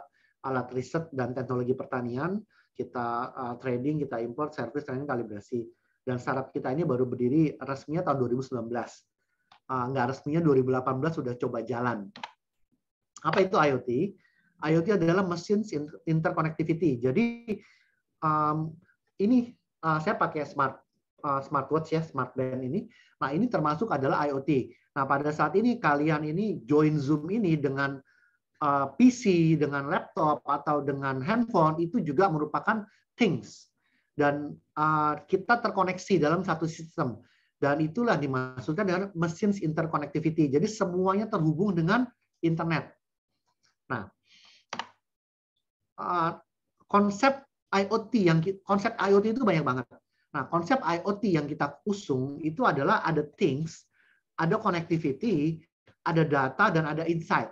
alat riset dan teknologi pertanian, kita trading, kita import, service, training, kalibrasi. Dan startup kita ini baru berdiri resminya tahun 2019. Nggak resminya 2018 sudah coba jalan. Apa itu IoT? IoT adalah machines interconnectivity. Jadi ini saya pakai smartwatch ya, smartband ini. Nah, ini termasuk adalah IoT. Nah, pada saat ini kalian ini join Zoom ini dengan PC, dengan laptop atau dengan handphone itu juga merupakan things. Dan kita terkoneksi dalam satu sistem. Dan itulah dimaksudkan dengan machines interconnectivity. Jadi semuanya terhubung dengan internet. Nah, konsep IoT itu banyak banget. Nah, konsep IoT yang kita usung itu adalah ada things, ada connectivity, ada data, dan ada insight.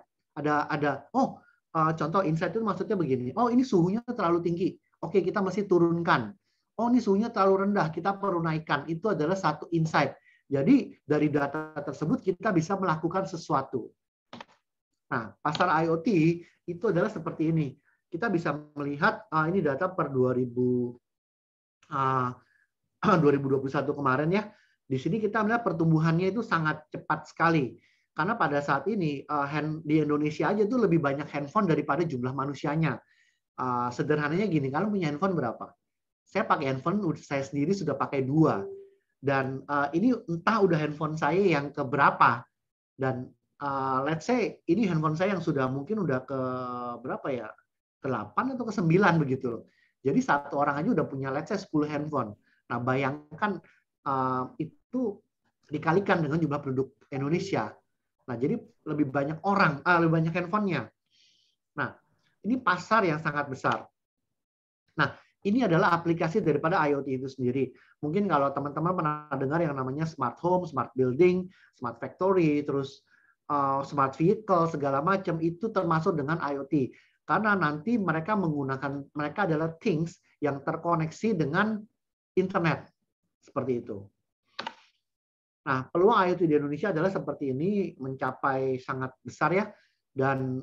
Contoh insight itu maksudnya begini. Oh, ini suhunya terlalu tinggi. Oke, kita mesti turunkan. Oh, ini suhunya terlalu rendah. Kita perlu naikkan. Itu adalah satu insight. Jadi dari data tersebut kita bisa melakukan sesuatu. Nah, pasar IoT itu adalah seperti ini. Kita bisa melihat ini data per 2021 kemarin ya. Di sini kita melihat pertumbuhannya itu sangat cepat sekali. Karena pada saat ini di Indonesia aja itu lebih banyak handphone daripada jumlah manusianya. Sederhananya gini, kalian punya handphone berapa? Saya pakai handphone, saya sendiri sudah pakai 2. Dan ini entah udah handphone saya yang keberapa. Dan let's say ini handphone saya yang sudah mungkin udah ke berapa ya? Ke-8 atau ke-9 begitu. Jadi satu orang aja udah punya let's say 10 handphone. Nah, bayangkan itu dikalikan dengan jumlah penduduk Indonesia. Nah, jadi lebih banyak lebih banyak handphonenya. Nah, ini pasar yang sangat besar. Nah, ini adalah aplikasi daripada IoT itu sendiri. Mungkin kalau teman-teman pernah dengar yang namanya smart home, smart building, smart factory, terus smart vehicle, segala macam, itu termasuk dengan IoT. Karena nanti mereka adalah things yang terkoneksi dengan internet. Seperti itu. Nah, peluang IoT di Indonesia adalah seperti ini, mencapai sangat besar ya. Dan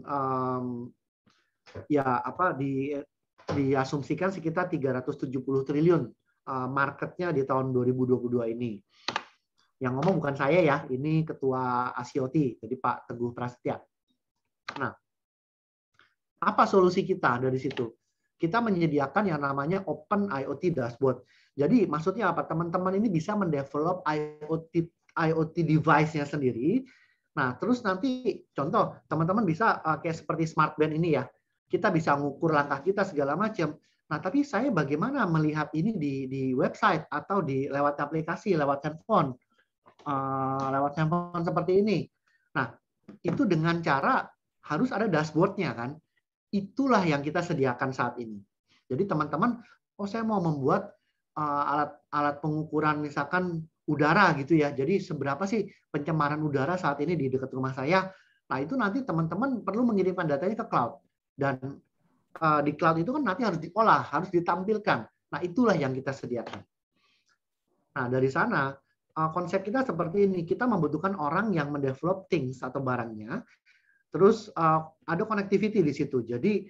diasumsikan sekitar 370 triliun marketnya di tahun 2022 ini. Yang ngomong bukan saya ya, ini Ketua ASIOT, jadi Pak Teguh Prasetya. Nah, apa solusi kita dari situ? Kita menyediakan yang namanya Open IoT Dashboard. Jadi maksudnya apa? Teman-teman ini bisa mendevelop IoT device-nya sendiri. Nah, terus nanti contoh, teman-teman bisa kayak seperti smartband ini ya. Kita bisa ngukur langkah kita segala macam. Nah, tapi saya bagaimana melihat ini di website atau lewat aplikasi, lewat handphone seperti ini. Nah, itu dengan cara harus ada dashboard-nya kan. Itulah yang kita sediakan saat ini. Jadi teman-teman, saya mau membuat alat pengukuran misalkan udara gitu ya. Jadi seberapa sih pencemaran udara saat ini di dekat rumah saya? Nah, itu nanti teman-teman perlu mengirimkan datanya ke cloud. Dan di cloud itu kan nanti harus diolah, harus ditampilkan. Nah, itulah yang kita sediakan. Nah, dari sana konsep kita seperti ini. Kita membutuhkan orang yang mendevelop things atau barangnya. Terus ada connectivity di situ. Jadi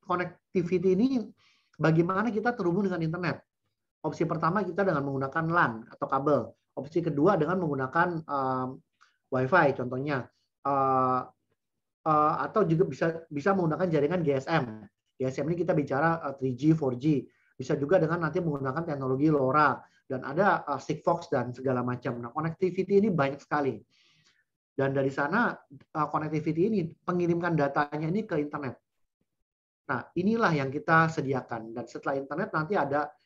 connectivity ini bagaimana kita terhubung dengan internet. Opsi pertama kita dengan menggunakan LAN atau kabel. Opsi kedua dengan menggunakan Wi-Fi contohnya. Atau juga bisa menggunakan jaringan GSM. GSM ini kita bicara 3G, 4G. Bisa juga dengan nanti menggunakan teknologi LoRa. Dan ada Sigfox dan segala macam. Nah, connectivity ini banyak sekali. Dan dari sana connectivity ini pengirimkan datanya ini ke internet. Nah, inilah yang kita sediakan. Dan setelah internet nanti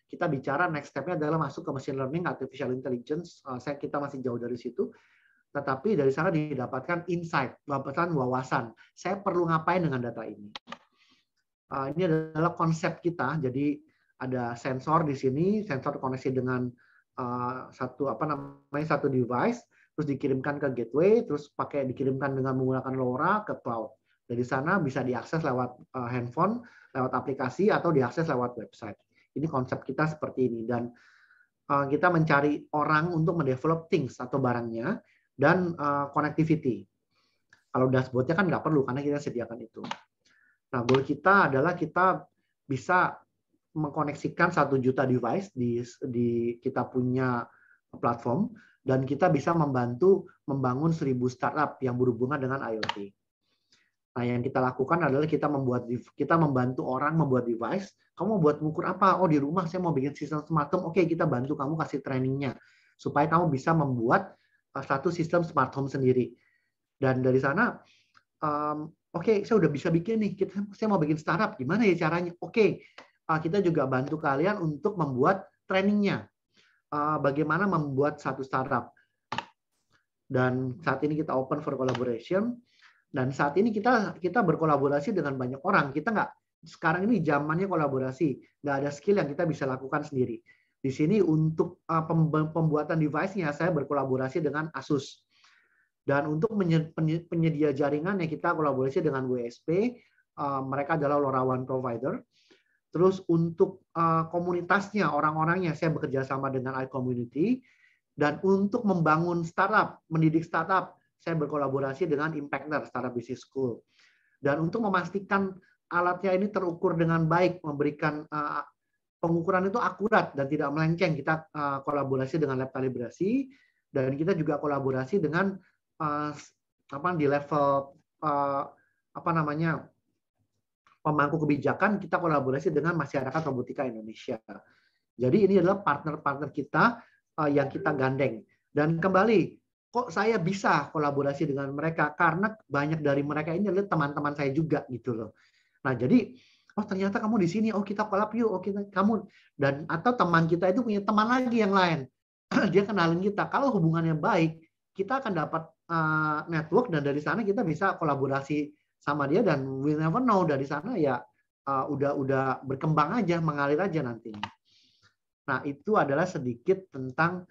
kita bicara next step-nya adalah masuk ke machine learning, artificial intelligence. Kita masih jauh dari situ. Tetapi dari sana didapatkan insight, dapatkan wawasan. Saya perlu ngapain dengan data ini? Ini adalah konsep kita. Jadi ada sensor di sini, sensor koneksi dengan satu device. Terus dikirimkan ke gateway, terus dikirimkan dengan menggunakan LoRa ke cloud. Dari sana bisa diakses lewat handphone, lewat aplikasi, atau diakses lewat website. Ini konsep kita seperti ini. Dan kita mencari orang untuk mendevelop things atau barangnya, dan connectivity. Kalau dashboard-nya kan nggak perlu, karena kita sediakan itu. Nah, goal kita adalah kita bisa mengkoneksikan 1 juta device di kita punya platform, dan kita bisa membantu membangun 1000 startup yang berhubungan dengan IoT. Nah, yang kita lakukan adalah kita membantu orang membuat device. Kamu mau buat mengukur apa? Oh, di rumah saya mau bikin sistem smart home. Oke, kita bantu kamu kasih trainingnya supaya kamu bisa membuat satu sistem smart home sendiri. Dan dari sana, oke, saya udah bisa bikin nih. Saya mau bikin startup. Gimana ya caranya? Oke, kita juga bantu kalian untuk membuat trainingnya. Bagaimana membuat satu startup. Dan saat ini kita open for collaboration. Dan saat ini kita berkolaborasi dengan banyak orang. Kita nggak, sekarang ini zamannya kolaborasi. Nggak ada skill yang kita bisa lakukan sendiri. Di sini untuk pembuatan device-nya, saya berkolaborasi dengan Asus. Dan untuk penyedia jaringannya, kita kolaborasi dengan WSP. Mereka adalah LoRaWAN provider. Terus untuk komunitasnya, orang-orangnya, saya bekerja sama dengan iCommunity. Dan untuk membangun startup, mendidik startup, saya berkolaborasi dengan Impactor Startup Business School. Dan untuk memastikan alatnya ini terukur dengan baik, memberikan pengukuran itu akurat dan tidak melenceng, kita kolaborasi dengan lab kalibrasi, dan kita juga kolaborasi dengan di level pemangku kebijakan, kita kolaborasi dengan Masyarakat Robotika Indonesia. Jadi ini adalah partner-partner kita yang kita gandeng. Dan kembali, kok saya bisa kolaborasi dengan mereka? Karena banyak dari mereka ini adalah teman-teman saya juga gitu loh. Nah, jadi oh ternyata kamu di sini, oh kita collab yuk, oh kamu, dan atau teman kita itu punya teman lagi yang lain. Dia kenalin kita. Kalau hubungannya baik, kita akan dapat network, dan dari sana kita bisa kolaborasi sama dia, dan we never know, dari sana ya udah berkembang aja, mengalir aja nantinya. Nah, itu adalah sedikit tentang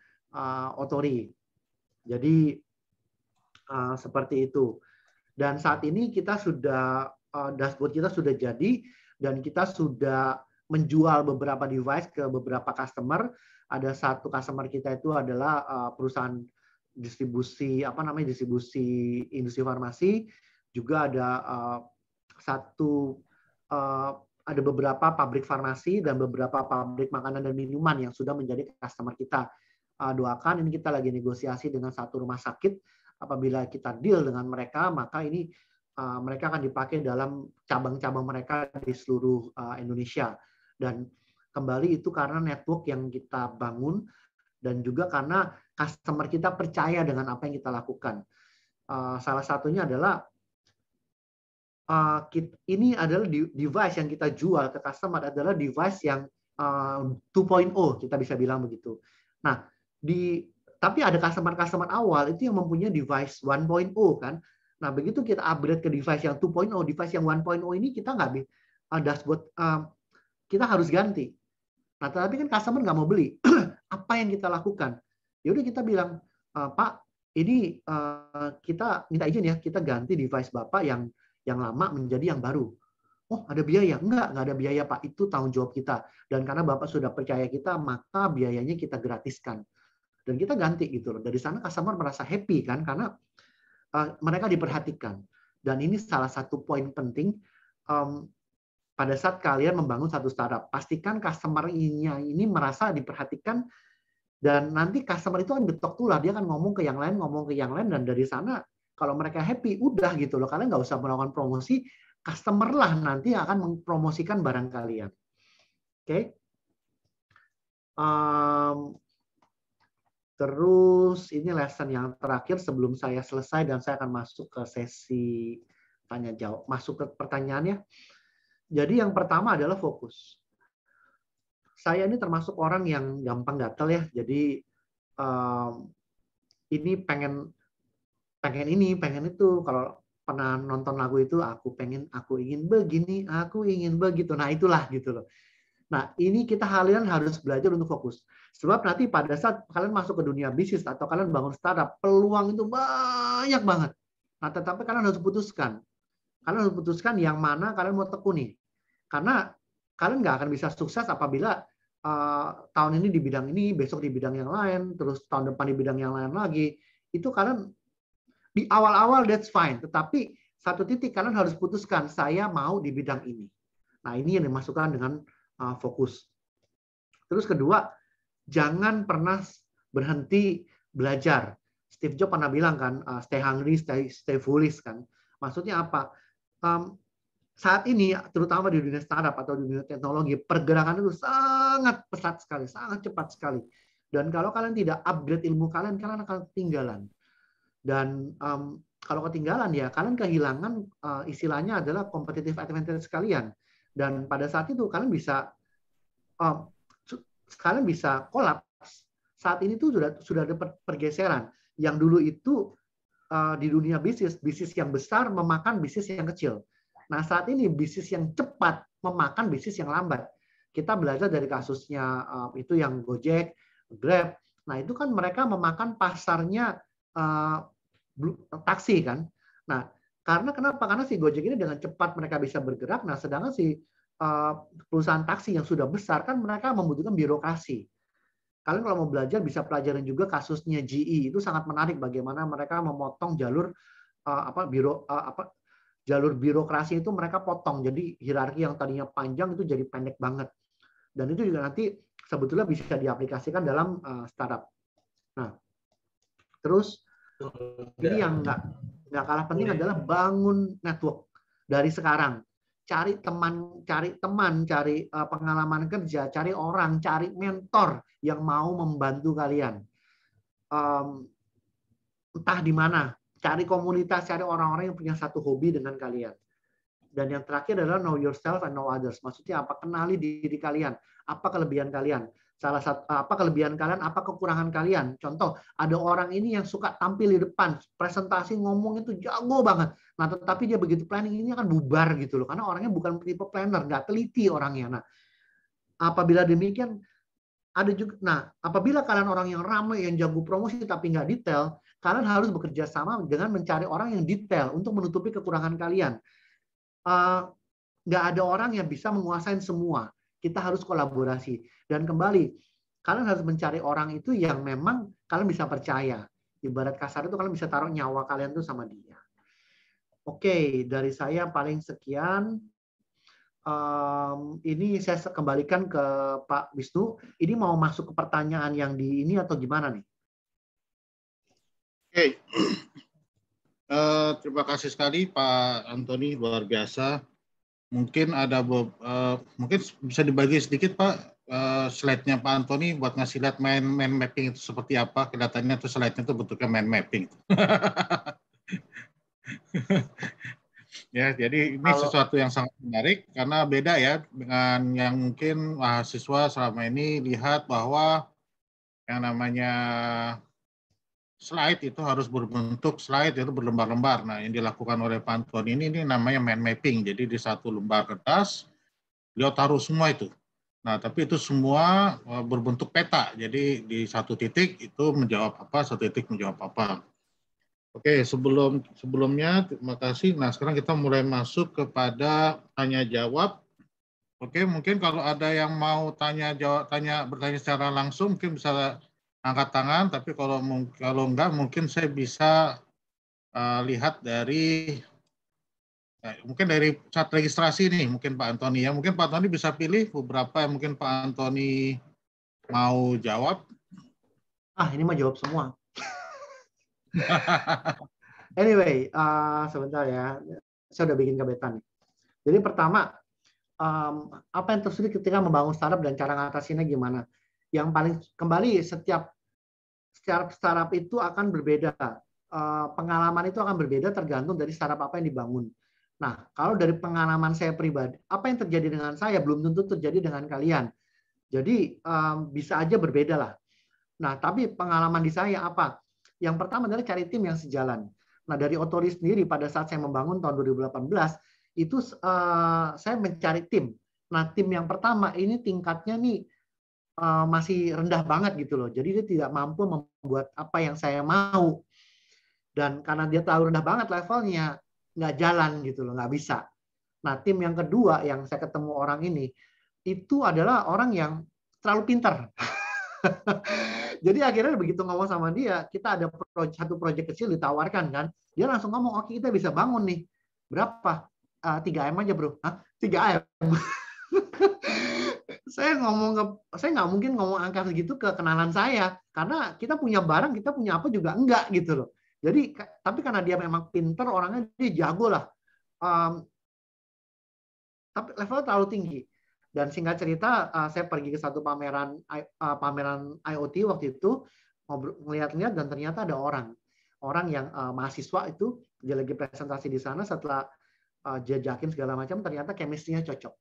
Otori. Jadi seperti itu. Dan saat ini kita sudah dashboard kita sudah jadi, dan kita sudah menjual beberapa device ke beberapa customer. Ada satu customer kita itu adalah perusahaan distribusi distribusi industri farmasi. Juga ada ada beberapa pabrik farmasi dan beberapa pabrik makanan dan minuman yang sudah menjadi customer kita. Doakan, ini kita lagi negosiasi dengan satu rumah sakit. Apabila kita deal dengan mereka, maka ini mereka akan dipakai dalam cabang-cabang mereka di seluruh Indonesia. Dan kembali itu karena network yang kita bangun, dan juga karena customer kita percaya dengan apa yang kita lakukan. Salah satunya adalah ini adalah device yang kita jual ke customer adalah device yang 2.0, kita bisa bilang begitu. Nah, tapi ada customer awal itu yang mempunyai device 1.0 kan. Nah, begitu kita upgrade ke device yang 2.0, device yang 1.0 ini kita nggak dashboard, kita harus ganti. Nah, tetapi kan customer nggak mau beli. Apa yang kita lakukan? Ya udah kita bilang, Pak, ini kita minta izin ya, kita ganti device Bapak yang lama menjadi yang baru. Oh, ada biaya? Enggak ada biaya, Pak. Itu tanggung jawab kita. Dan karena Bapak sudah percaya kita, maka biayanya kita gratiskan. Dan kita ganti gitu loh. Dari sana customer merasa happy kan, karena mereka diperhatikan. Dan ini salah satu poin penting pada saat kalian membangun satu startup. Pastikan customer-nya ini merasa diperhatikan, dan nanti customer itu kan getok tular, dia akan ngomong ke yang lain, dan dari sana kalau mereka happy, udah gitu loh. Kalian nggak usah melakukan promosi, customer lah nanti akan mempromosikan barang kalian. Oke. Terus ini lesson yang terakhir sebelum saya selesai, dan saya akan masuk ke sesi tanya jawab, masuk ke pertanyaannya. Jadi yang pertama adalah fokus. Saya ini termasuk orang yang gampang gatel ya. Jadi ini pengen ini, pengen itu. Kalau pernah nonton lagu itu, aku ingin begini, aku ingin begitu. Nah, itulah gitu loh. Nah, ini kalian harus belajar untuk fokus. Sebab nanti pada saat kalian masuk ke dunia bisnis atau kalian bangun startup, peluang itu banyak banget. Nah, tetapi kalian harus putuskan. Kalian harus putuskan yang mana kalian mau tekuni. Karena kalian nggak akan bisa sukses apabila tahun ini di bidang ini, besok di bidang yang lain, terus tahun depan di bidang yang lain lagi. Itu kalian di awal-awal that's fine, tetapi satu titik kalian harus putuskan, saya mau di bidang ini. Nah, ini yang dimasukkan dengan fokus. Terus kedua, jangan pernah berhenti belajar. Steve Jobs pernah bilang kan, stay hungry, stay foolish kan. Maksudnya apa? Saat ini, terutama di dunia startup atau di dunia teknologi, pergerakan itu sangat pesat sekali, sangat cepat sekali. Dan kalau kalian tidak upgrade ilmu kalian, kalian akan ketinggalan. Dan kalau ketinggalan ya, kalian kehilangan istilahnya adalah competitive advantage kalian. Dan pada saat itu kalian bisa kolaps. Saat ini tuh sudah ada pergeseran. Yang dulu itu di dunia bisnis yang besar memakan bisnis yang kecil. Nah, saat ini bisnis yang cepat memakan bisnis yang lambat. Kita belajar dari kasusnya itu yang Gojek, Grab. Nah, itu kan mereka memakan pasarnya taksi kan. Nah, karena kenapa? Karena si Gojek ini dengan cepat mereka bisa bergerak. Nah, sedangkan si perusahaan taksi yang sudah besar kan mereka membutuhkan birokrasi. Kalian kalau mau belajar bisa pelajarin juga kasusnya GE, itu sangat menarik bagaimana mereka memotong jalur jalur birokrasi itu mereka potong, jadi hierarki yang tadinya panjang itu jadi pendek banget. Dan itu juga nanti sebetulnya bisa diaplikasikan dalam startup. Nah, terus ini yang nggak kalah penting adalah bangun network dari sekarang. Cari teman, cari pengalaman kerja, cari orang, cari mentor yang mau membantu kalian. Entah di mana, cari komunitas, cari orang-orang yang punya satu hobi dengan kalian. Dan yang terakhir adalah know yourself and know others. Maksudnya apa? Kenali diri kalian, apa kelebihan kalian. Salah satu apa kelebihan kalian, apa kekurangan kalian. Contoh, ada orang ini yang suka tampil di depan, presentasi ngomong itu jago banget. Nah, tetapi dia begitu planning ini akan bubar gitu loh, karena orangnya bukan tipe planner, nggak teliti orangnya. Nah, apabila demikian ada juga. Nah, apabila kalian orang yang ramai, yang jago promosi tapi nggak detail, kalian harus bekerja sama dengan mencari orang yang detail untuk menutupi kekurangan kalian. Nggak ada orang yang bisa menguasai semua. Kita harus kolaborasi. Dan kembali, kalian harus mencari orang itu yang memang kalian bisa percaya. Ibarat kasar itu kalian bisa taruh nyawa kalian tuh sama dia. Oke, dari saya paling sekian. Ini saya kembalikan ke Pak Wisnu. Ini mau masuk ke pertanyaan yang di ini atau gimana nih? Oke. Terima kasih sekali Pak Antoni, luar biasa. Mungkin ada mungkin bisa dibagi sedikit Pak slide-nya Pak Antoni buat ngasih lihat mind mapping itu seperti apa. Kelihatannya tuh slide-nya itu bentuknya mind mapping. Ya, jadi ini sesuatu yang sangat menarik karena beda ya dengan yang mungkin mahasiswa selama ini lihat bahwa yang namanya slide itu harus berbentuk slide itu berlembar-lembar. Nah, yang dilakukan oleh Pak Antoni ini namanya mind mapping. Jadi di satu lembar kertas beliau taruh semua itu. Nah, tapi itu semua berbentuk peta. Jadi di satu titik itu menjawab apa, satu titik menjawab apa. Oke, sebelumnya terima kasih. Nah, sekarang kita mulai masuk kepada tanya jawab. Oke, mungkin kalau ada yang mau bertanya secara langsung mungkin bisa angkat tangan, tapi kalau enggak mungkin saya bisa lihat dari mungkin dari chat registrasi nih, mungkin Pak Antoni ya. Mungkin Pak Antoni bisa pilih beberapa yang mungkin Pak Antoni mau jawab. Ini mah jawab semua. Anyway, sebentar ya. Saya udah bikin kebetan. Jadi pertama, apa yang tersulit ketika membangun startup dan cara ngatasinnya gimana? Yang paling kembali setiap startup itu akan berbeda. Pengalaman itu akan berbeda tergantung dari startup apa yang dibangun. Nah, kalau dari pengalaman saya pribadi, apa yang terjadi dengan saya belum tentu terjadi dengan kalian. Jadi bisa aja berbeda lah. Nah, tapi pengalaman di saya apa? Yang pertama adalah cari tim yang sejalan. Nah, dari Otori sendiri pada saat saya membangun tahun 2018, itu saya mencari tim. Nah, tim yang pertama ini tingkatnya nih masih rendah banget gitu loh. Jadi dia tidak mampu membuat apa yang saya mau. Dan karena dia terlalu rendah banget levelnya, nggak jalan gitu loh, nggak bisa. Nah, tim yang kedua yang saya ketemu orang ini, itu adalah orang yang terlalu pintar. Jadi akhirnya begitu ngomong sama dia, kita ada satu proyek kecil ditawarkan kan, dia langsung ngomong, oke kita bisa bangun nih. Berapa? 3M aja, bro. Hah? 3M. Saya nggak mungkin ngomong angka segitu ke kenalan saya, karena kita punya barang, kita punya apa juga enggak gitu loh. Jadi, tapi karena dia memang pinter, orangnya dia jago lah. Tapi levelnya terlalu tinggi. Dan singkat cerita, saya pergi ke satu pameran IoT waktu itu, ngeliat-liat, dan ternyata ada orang yang mahasiswa itu, dia lagi presentasi di sana, setelah jajakin segala macam, ternyata chemistry-nya cocok.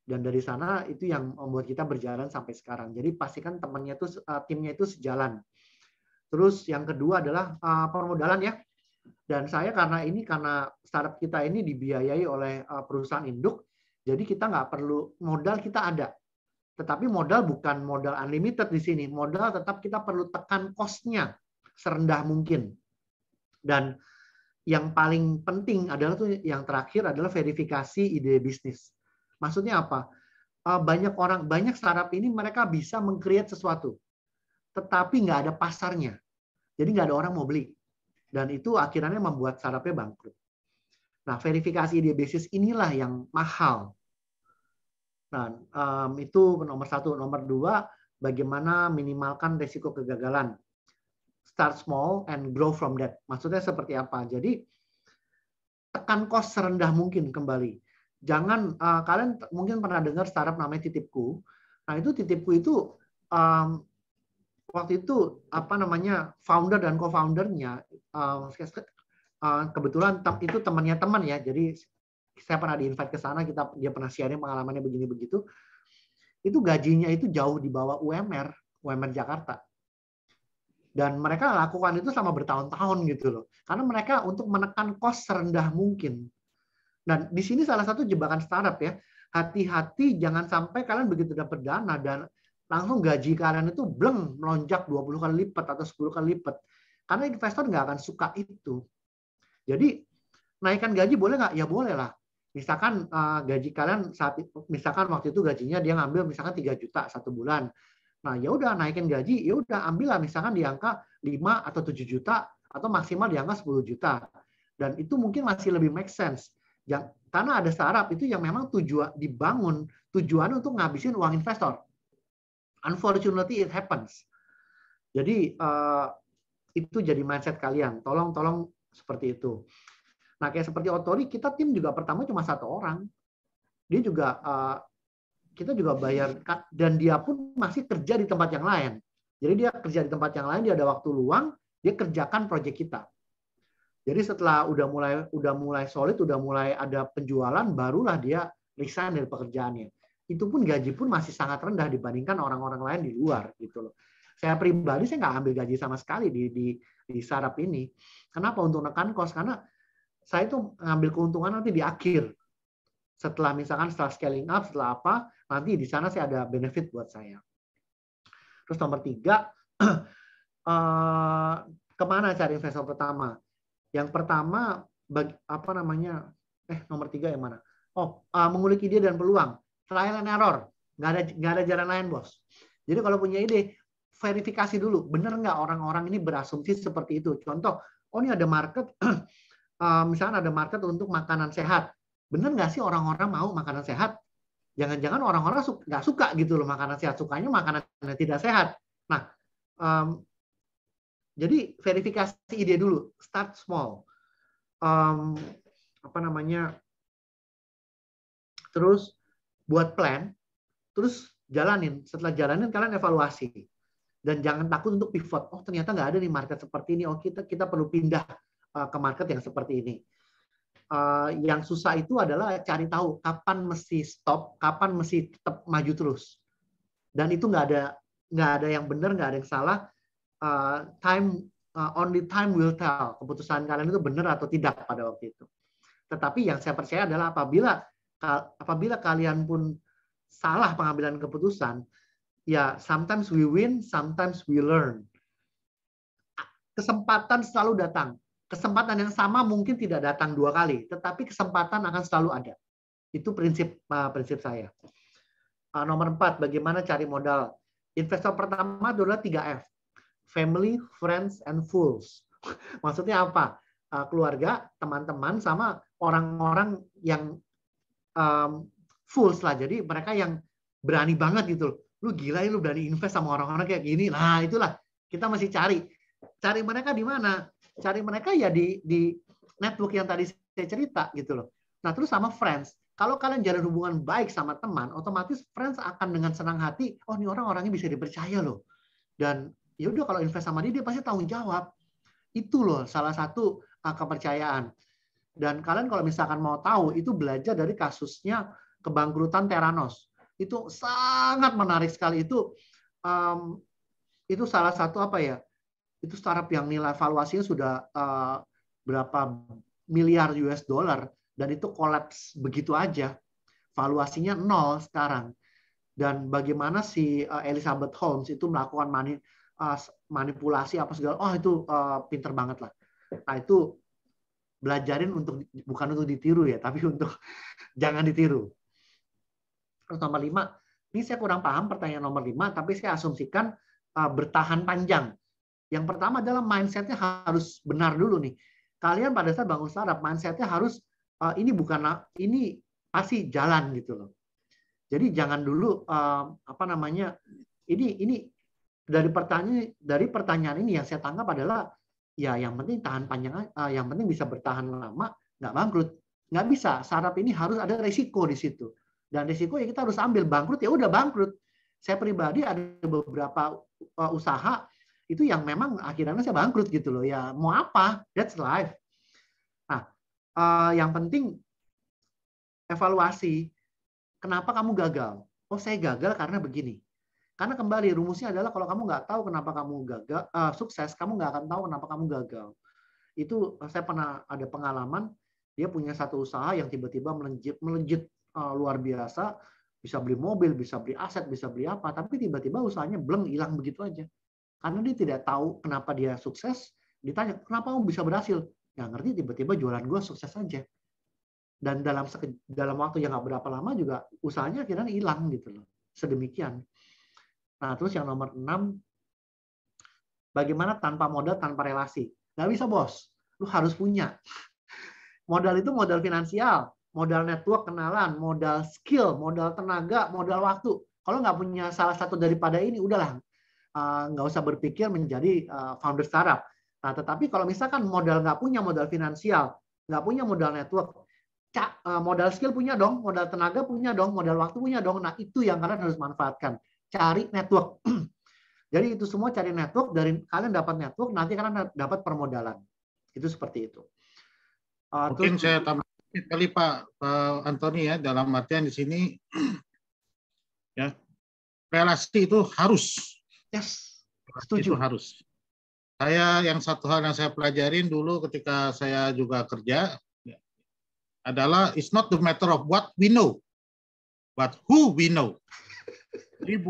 Dan dari sana itu yang membuat kita berjalan sampai sekarang. Jadi pastikan temannya itu, timnya itu sejalan. Terus yang kedua adalah permodalan ya. Dan saya karena startup kita ini dibiayai oleh perusahaan induk, jadi kita nggak perlu modal, kita ada. Tetapi modal bukan modal unlimited di sini. Modal tetap kita perlu tekan cost-nya serendah mungkin. Dan yang paling penting adalah tuh yang terakhir adalah verifikasi ide bisnis. Maksudnya apa? Banyak startup ini mereka bisa meng-create sesuatu, tetapi nggak ada pasarnya. Jadi nggak ada orang mau beli. Dan itu akhirnya membuat startupnya bangkrut. Nah, verifikasi ide bisnis inilah yang mahal. Nah, itu nomor satu. Nomor dua, bagaimana minimalkan risiko kegagalan. Start small and grow from that. Maksudnya seperti apa? Jadi, tekan cost serendah mungkin kembali. Jangan, kalian mungkin pernah dengar startup namanya Titipku. Nah, itu Titipku itu, waktu itu, founder dan co-foundernya, kebetulan itu temannya teman ya, jadi saya pernah di-invite ke sana, dia pernah sharing pengalamannya begini begitu. Itu gajinya itu jauh di bawah UMR Jakarta. Dan mereka lakukan itu selama bertahun-tahun gitu loh. Karena mereka untuk menekan cost serendah mungkin. Dan di sini salah satu jebakan startup ya. Hati-hati jangan sampai kalian begitu dapat dana dan langsung gaji kalian itu bleng melonjak 20 kali lipat atau 10 kali lipat. Karena investor nggak akan suka itu. Jadi naikkan gaji boleh nggak? Ya boleh lah. Misalkan gaji kalian misalkan waktu itu gajinya dia ngambil misalkan 3 juta satu bulan. Nah ya udah naikin gaji, ya udah ambillah misalkan di angka 5 atau 7 juta atau maksimal di angka 10 juta. Dan itu mungkin masih lebih make sense. Karena ada startup itu yang memang dibangun tujuan untuk ngabisin uang investor. Unfortunately it happens. Jadi itu jadi mindset kalian. Tolong seperti itu. Nah, kayak seperti Otori, kita tim juga pertama cuma 1 orang. Dia juga, kita juga bayar, dan dia pun masih kerja di tempat yang lain. Jadi dia kerja di tempat yang lain, dia ada waktu luang, dia kerjakan proyek kita. Jadi setelah udah mulai solid, udah mulai ada penjualan, barulah dia resign dari pekerjaannya. Itu pun gaji pun masih sangat rendah dibandingkan orang-orang lain di luar gitu loh. Saya pribadi saya nggak ambil gaji sama sekali di startup ini. Kenapa? Untuk menekan cost, karena saya itu ngambil keuntungan nanti di akhir. Setelah scaling up, setelah apa, nanti di sana saya ada benefit buat saya. Terus nomor 3, kemana cari investor pertama? Yang pertama, nomor 3 yang mana? Mengulik ide dan peluang. Trial and error. Nggak ada jalan lain, bos. Jadi kalau punya ide, verifikasi dulu. Benar nggak orang-orang ini berasumsi seperti itu? Contoh, ini ada market, misalnya ada market untuk makanan sehat. Benar nggak sih orang-orang mau makanan sehat? Jangan-jangan orang-orang nggak suka gitu loh makanan sehat. Sukanya makanan yang tidak sehat. Nah, jadi verifikasi ide dulu. Start small. Terus buat plan. Terus jalanin. Setelah jalanin, kalian evaluasi. Dan jangan takut untuk pivot. Oh, ternyata nggak ada nih market seperti ini. Oh, kita perlu pindah ke market yang seperti ini. Yang susah itu adalah cari tahu kapan mesti stop, kapan mesti tetap maju terus. Dan itu nggak ada yang benar, nggak ada yang salah. Only time will tell. Keputusan kalian itu benar atau tidak pada waktu itu. Tetapi yang saya percaya adalah apabila kalian pun salah pengambilan keputusan, ya sometimes we win, sometimes we learn. Kesempatan selalu datang. Kesempatan yang sama mungkin tidak datang 2 kali, tetapi kesempatan akan selalu ada. Itu prinsip saya. Nomor 4, bagaimana cari modal. Investor pertama adalah 3F. Family, friends, and fools. Maksudnya apa? Keluarga, teman-teman, sama orang-orang yang fools lah. Jadi mereka yang berani banget gitu loh. Lu gila ya, lu berani invest sama orang-orang kayak gini. Nah, itulah kita masih cari mereka di mana? Cari mereka ya di network yang tadi saya cerita gitu loh. Nah, terus sama friends. Kalau kalian jalin hubungan baik sama teman, otomatis friends akan dengan senang hati, oh ini orang-orangnya bisa dipercaya loh. Dan ya udah kalau invest sama dia pasti tanggung jawab. Itu loh salah satu kepercayaan. Dan kalian kalau misalkan mau tahu, itu belajar dari kasusnya kebangkrutan Theranos. Itu sangat menarik sekali. Itu salah satu apa ya? Itu startup yang nilai valuasinya sudah berapa miliar US dollar dan itu kolaps begitu aja. Valuasinya 0 sekarang. Dan bagaimana si Elizabeth Holmes itu melakukan manipulasi apa segala, itu pinter banget lah. Nah, itu belajarin bukan untuk ditiru ya, tapi untuk jangan ditiru. Terus nomor 5, ini saya kurang paham pertanyaan nomor 5, tapi saya asumsikan bertahan panjang. Yang pertama adalah mindset-nya harus benar dulu nih. Kalian pada saat bangun startup, mindset-nya harus ini pasti jalan gitu loh. Jadi jangan dulu ini dari pertanyaan ini yang saya tangkap adalah ya yang penting tahan panjang, yang penting bisa bertahan lama, nggak bangkrut. Nggak bisa, startup ini harus ada risiko di situ. Dan risiko ya kita harus ambil. Bangkrut ya udah bangkrut. Saya pribadi ada beberapa usaha itu yang memang akhirnya saya bangkrut gitu loh. Ya mau apa? That's life. Nah, yang penting evaluasi. Kenapa kamu gagal? Oh, saya gagal karena begini. Karena kembali rumusnya adalah kalau kamu nggak tahu kenapa kamu gagal, sukses, kamu nggak akan tahu kenapa kamu gagal. Itu saya pernah ada pengalaman, dia punya satu usaha yang tiba-tiba melejit luar biasa, bisa beli mobil, bisa beli aset, bisa beli apa, tapi tiba-tiba usahanya bleng, hilang begitu aja. Karena dia tidak tahu kenapa dia sukses, ditanya, kenapa kamu bisa berhasil? Nggak ngerti, tiba-tiba jualan gue sukses aja. Dan dalam waktu yang nggak berapa lama juga usahanya akhirnya hilang gitu loh. Sedemikian. Nah, terus yang nomor 6, bagaimana tanpa modal, tanpa relasi? Nggak bisa, bos. Lu harus punya. Modal itu modal finansial, modal network, kenalan, modal skill, modal tenaga, modal waktu. Kalau nggak punya salah satu daripada ini, udahlah. Nggak usah berpikir menjadi founder startup. Nah, tetapi kalau misalkan modal nggak punya modal finansial, nggak punya modal network, modal skill punya dong, modal tenaga punya dong, modal waktu punya dong. Nah, itu yang kalian harus manfaatkan. Cari network. Jadi itu semua cari network, dari kalian dapat network, nanti kalian dapat permodalan. Itu seperti itu. Mungkin saya tambah kali Pak Antoni ya, dalam artian di sini ya relasi itu harus. Yes, setuju. Itu harus. Satu hal yang saya pelajarin dulu ketika saya juga kerja adalah it's not the matter of what we know, but who we know. Jadi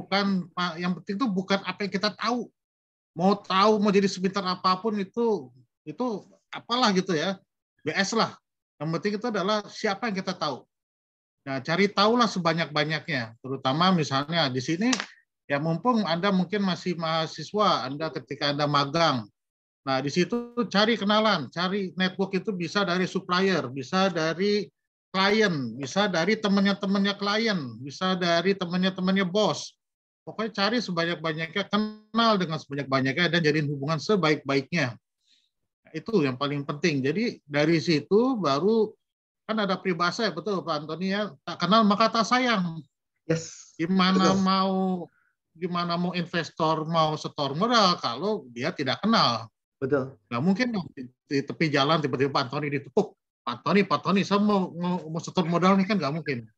yang penting itu bukan apa yang kita tahu. Mau jadi sepintar apapun itu apalah gitu ya. BS lah. Yang penting itu adalah siapa yang kita tahu. Nah, cari tahulah sebanyak-banyaknya. Terutama misalnya di sini ya mumpung Anda mungkin masih mahasiswa, Anda ketika Anda magang. Nah, di situ cari kenalan, cari network itu bisa dari supplier, bisa dari klien, bisa dari temannya klien, bisa dari temannya bos. Pokoknya cari sebanyak-banyaknya, kenal dengan sebanyak-banyaknya, dan jalin hubungan sebaik-baiknya. Itu yang paling penting. Jadi dari situ baru, kan ada peribahasa ya, betul Pak Antoni ya, tak kenal maka tak sayang. Yes. Gimana mau investor mau setor modal kalau dia tidak kenal. Betul. Nggak mungkin di tepi jalan tiba-tiba Pak Antoni ditepuk. Pak Tony, saya mau setor modal nih, kan nggak mungkin.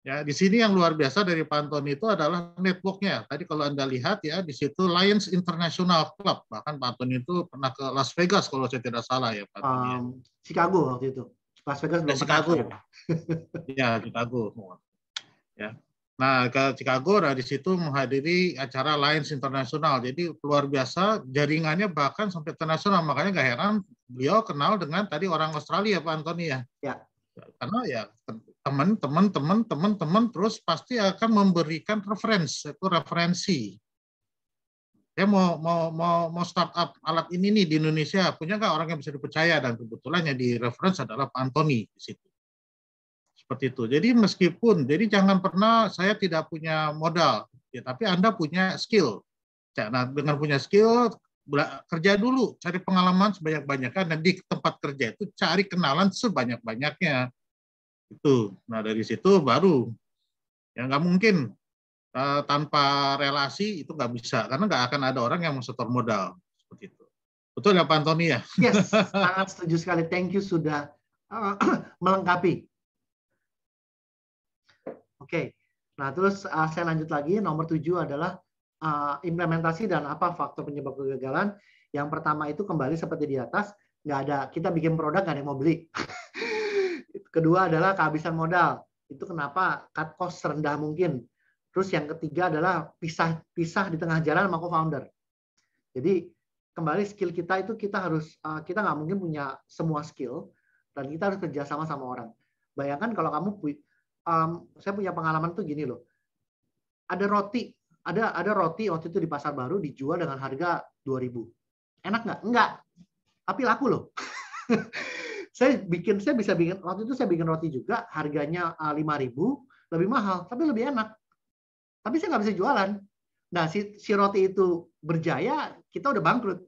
Ya, di sini yang luar biasa dari Pak Antoni itu adalah networknya. Tadi kalau Anda lihat ya, di situ Lions International Club. Bahkan Pak Antoni itu pernah ke Las Vegas kalau saya tidak salah ya Pak Antoni. Chicago waktu itu. Las Vegas belum Chicago. Ya, Chicago. Ya. Nah, ke Chicago, di situ menghadiri acara Lions International. Jadi luar biasa, jaringannya bahkan sampai internasional. Makanya nggak heran beliau kenal dengan tadi orang Australia, Pak Antoni ya. Ya. Karena ya teman-teman terus pasti akan memberikan referensi. saya mau startup alat ini nih di Indonesia, punya nggak orang yang bisa dipercaya? Dan kebetulan yang di reference adalah Pak Antoni di situ. Seperti itu. Jadi meskipun, jadi jangan pernah saya tidak punya modal, ya, tapi Anda punya skill. Nah, dengan punya skill, kerja dulu, cari pengalaman sebanyak-banyaknya, dan di tempat kerja itu cari kenalan sebanyak-banyaknya. Itu. Nah, dari situ baru, ya nggak mungkin tanpa relasi itu nggak bisa, karena nggak akan ada orang yang mau setor modal. Seperti itu. Betul ya Pak Antoni ya? Yes, sangat setuju sekali. Thank you sudah melengkapi. Oke, nah terus saya lanjut lagi. Nomor 7 adalah implementasi dan apa faktor penyebab kegagalan. Yang pertama itu kembali seperti di atas, nggak ada, kita bikin produk nggak ada yang mau beli. Kedua adalah kehabisan modal. Itu kenapa cut cost serendah mungkin. Terus yang ketiga adalah pisah di tengah jalan sama co-founder. Jadi kembali skill kita itu kita nggak mungkin punya semua skill, dan kita harus kerja sama orang. Bayangkan kalau kamu saya punya pengalaman tuh gini loh. Ada roti waktu itu di Pasar Baru dijual dengan harga 2.000. Enak nggak? Enggak. Tapi laku loh. Saya bisa bikin waktu itu saya bikin roti juga harganya 5.000, lebih mahal tapi lebih enak. Tapi saya nggak bisa jualan. Nah, si roti itu berjaya, kita udah bangkrut.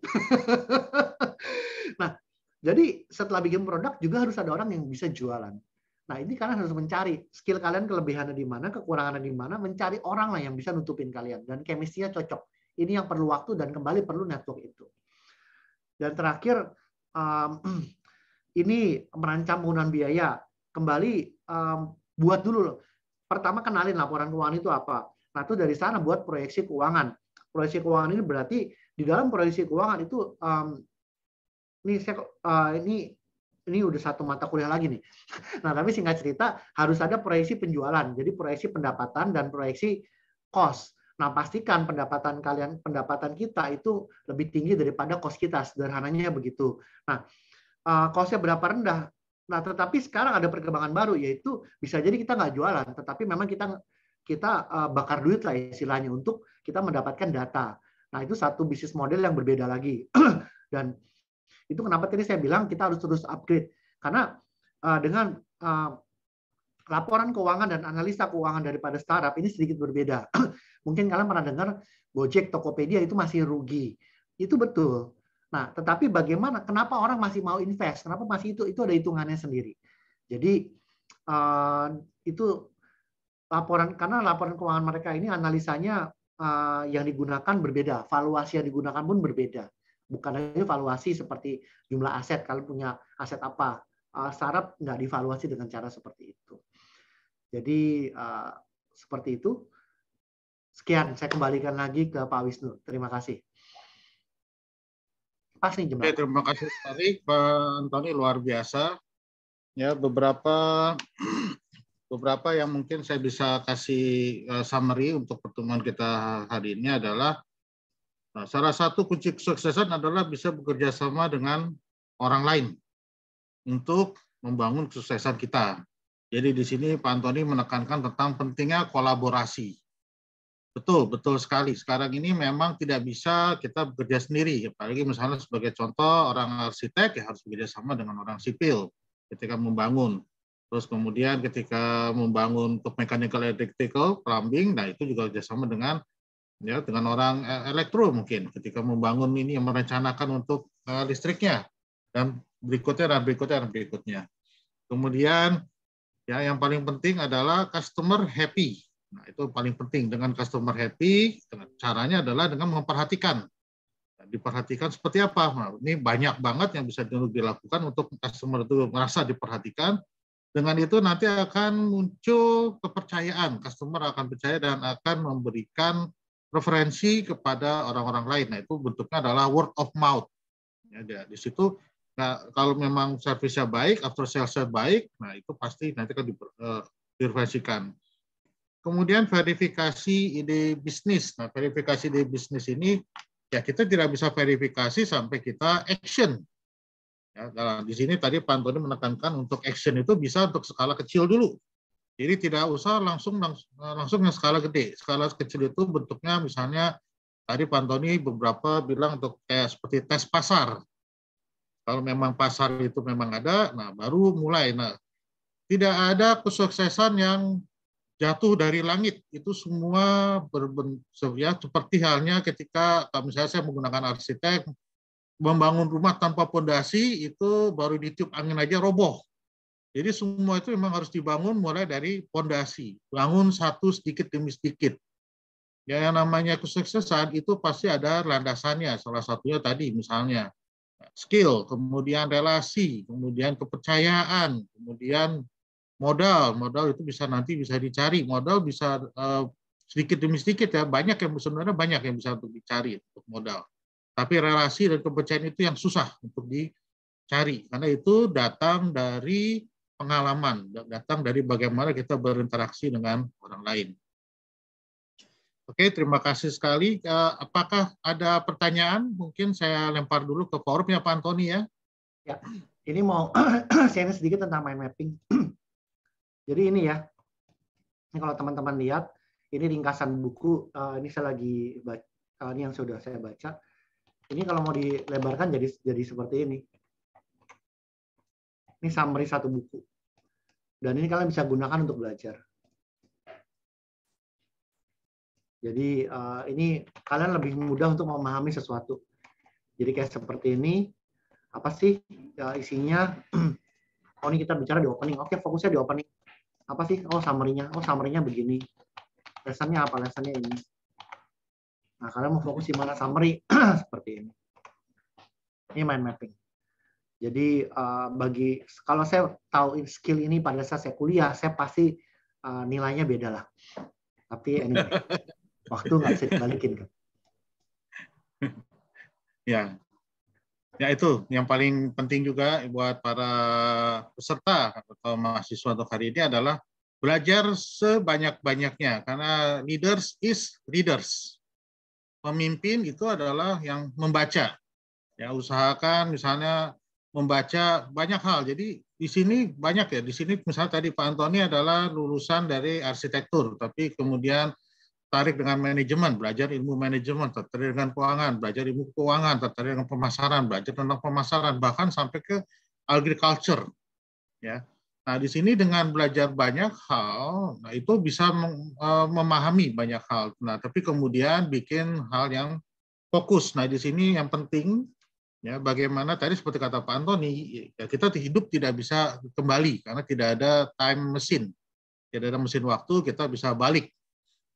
Nah, jadi setelah bikin produk juga harus ada orang yang bisa jualan. Nah, ini kalian harus mencari skill kalian, kelebihannya di mana, kekurangannya di mana, mencari orang lah yang bisa nutupin kalian, dan chemistry-nya cocok. Ini yang perlu waktu dan kembali perlu network itu. Dan terakhir, ini merancang penggunaan biaya. Kembali buat dulu loh. Pertama kenalin laporan keuangan itu apa. Nah, itu dari sana buat proyeksi keuangan. Proyeksi keuangan ini berarti di dalam proyeksi keuangan itu ini udah satu mata kuliah lagi nih. Nah, tapi singkat cerita harus ada proyeksi penjualan. Jadi proyeksi pendapatan dan proyeksi cost. Nah, pastikan pendapatan kita itu lebih tinggi daripada cost kita. Sederhananya begitu. Nah, cost-nya berapa rendah? Nah, tetapi sekarang ada perkembangan baru, yaitu bisa jadi kita nggak jualan, tetapi memang kita bakar duit lah istilahnya untuk kita mendapatkan data. Nah, itu satu bisnis model yang berbeda lagi. Dan itu kenapa tadi saya bilang kita harus terus upgrade. Karena dengan laporan keuangan dan analisa keuangan daripada startup ini sedikit berbeda. Mungkin kalian pernah dengar Gojek, Tokopedia itu masih rugi. Itu betul. Nah, tetapi bagaimana? Kenapa orang masih mau invest? Kenapa masih itu? Itu ada hitungannya sendiri. Jadi itu karena laporan keuangan mereka ini analisanya yang digunakan berbeda, valuasi yang digunakan pun berbeda. Bukan hanya valuasi seperti jumlah aset, kalau punya aset apa. Startup nggak divaluasi dengan cara seperti itu. Jadi seperti itu. Sekian, saya kembalikan lagi ke Pak Wisnu. Terima kasih. Pas nih jam. Oke, terima kasih sekali Pak Antoni, luar biasa. Ya, beberapa yang mungkin saya bisa kasih summary untuk pertemuan kita hari ini adalah salah satu kunci kesuksesan adalah bisa bekerja sama dengan orang lain untuk membangun kesuksesan kita. Jadi di sini Pak Antoni menekankan tentang pentingnya kolaborasi. Betul sekali. Sekarang ini memang tidak bisa kita bekerja sendiri. Apalagi misalnya sebagai contoh orang arsitek ya harus bekerja sama dengan orang sipil ketika membangun. Terus kemudian ketika membangun mechanical, electrical, plumbing, nah itu juga kerjasama dengan orang elektro mungkin ketika membangun ini yang merencanakan untuk listriknya dan berikutnya. Kemudian ya yang paling penting adalah customer happy. Nah, itu paling penting. Dengan customer happy, caranya adalah dengan memperhatikan. Diperhatikan seperti apa? Nah, ini banyak banget yang bisa dilakukan untuk customer itu merasa diperhatikan. Dengan itu nanti akan muncul kepercayaan. Customer akan percaya dan akan memberikan referensi kepada orang-orang lain. Nah, itu bentuknya adalah word of mouth. Ya, di situ, nah, kalau memang servisnya baik, after sales-nya baik, nah itu pasti nanti akan direferensikan. Kemudian verifikasi ide bisnis. Nah, verifikasi ide bisnis ini ya kita tidak bisa verifikasi sampai kita action. Ya, nah, di sini tadi Pak Antoni menekankan untuk action itu bisa untuk skala kecil dulu. Jadi tidak usah langsung yang skala gede. Skala kecil itu bentuknya misalnya Tadi Pak Antoni beberapa bilang untuk kayak seperti tes pasar. Kalau memang pasar itu memang ada, nah baru mulai. Nah, tidak ada kesuksesan yang jatuh dari langit. Itu semua ya, seperti halnya ketika misalnya saya menggunakan arsitek, membangun rumah tanpa pondasi itu baru ditiup angin aja roboh. Jadi semua itu memang harus dibangun mulai dari pondasi, bangun satu sedikit demi sedikit. Ya, yang namanya kesuksesan itu pasti ada landasannya. Salah satunya tadi misalnya skill, kemudian relasi, kemudian kepercayaan, kemudian modal. Modal itu nanti bisa dicari. Modal bisa sedikit demi sedikit ya. Sebenarnya banyak yang bisa untuk dicari untuk modal. Tapi relasi dan kepercayaan itu yang susah untuk dicari karena itu datang dari pengalaman, datang dari bagaimana kita berinteraksi dengan orang lain. Oke, terima kasih sekali. Apakah ada pertanyaan? Mungkin saya lempar dulu ke forumnya Pak Antoni ya. Ya, ini mau sharing sedikit tentang mind mapping. Jadi ini ya, ini kalau teman-teman lihat, ini ringkasan buku. Ini saya lagi baca, ini yang sudah saya baca. Ini kalau mau dilebarkan jadi seperti ini. Ini summary satu buku. Dan ini kalian bisa gunakan untuk belajar. Jadi ini kalian lebih mudah untuk memahami sesuatu. Jadi kayak seperti ini, apa sih isinya? Oh, ini kita bicara di opening. Oke, fokusnya di opening. Apa sih? Oh, summary-nya. Oh, summary-nya begini. Lesson-nya apa? Lesson-nya ini. Nah, kalian mau fokus di mana summary? Seperti ini. Ini mind mapping. Jadi kalau saya tahu skill ini pada saat saya kuliah, saya pasti nilainya beda lah. Tapi anyway, waktu nggak bisa dibalikin kan. Ya, ya itu yang paling penting juga buat para peserta atau mahasiswa untuk hari ini adalah belajar sebanyak-banyaknya karena leaders is readers. Pemimpin itu adalah yang membaca. Ya, usahakan misalnya membaca banyak hal. Jadi di sini banyak ya. Di sini misalnya tadi Pak Antoni adalah lulusan dari arsitektur, tapi kemudian tertarik dengan manajemen, belajar ilmu manajemen, tertarik dengan keuangan, belajar ilmu keuangan, tertarik dengan pemasaran, belajar tentang pemasaran, bahkan sampai ke agriculture. Ya. Nah, di sini dengan belajar banyak hal, nah itu bisa memahami banyak hal. Nah, tapi kemudian bikin hal yang fokus. Nah, di sini yang penting ya bagaimana tadi seperti kata Pak Antoni, ya kita hidup tidak bisa kembali karena tidak ada time machine. Tidak ada mesin waktu, kita bisa balik.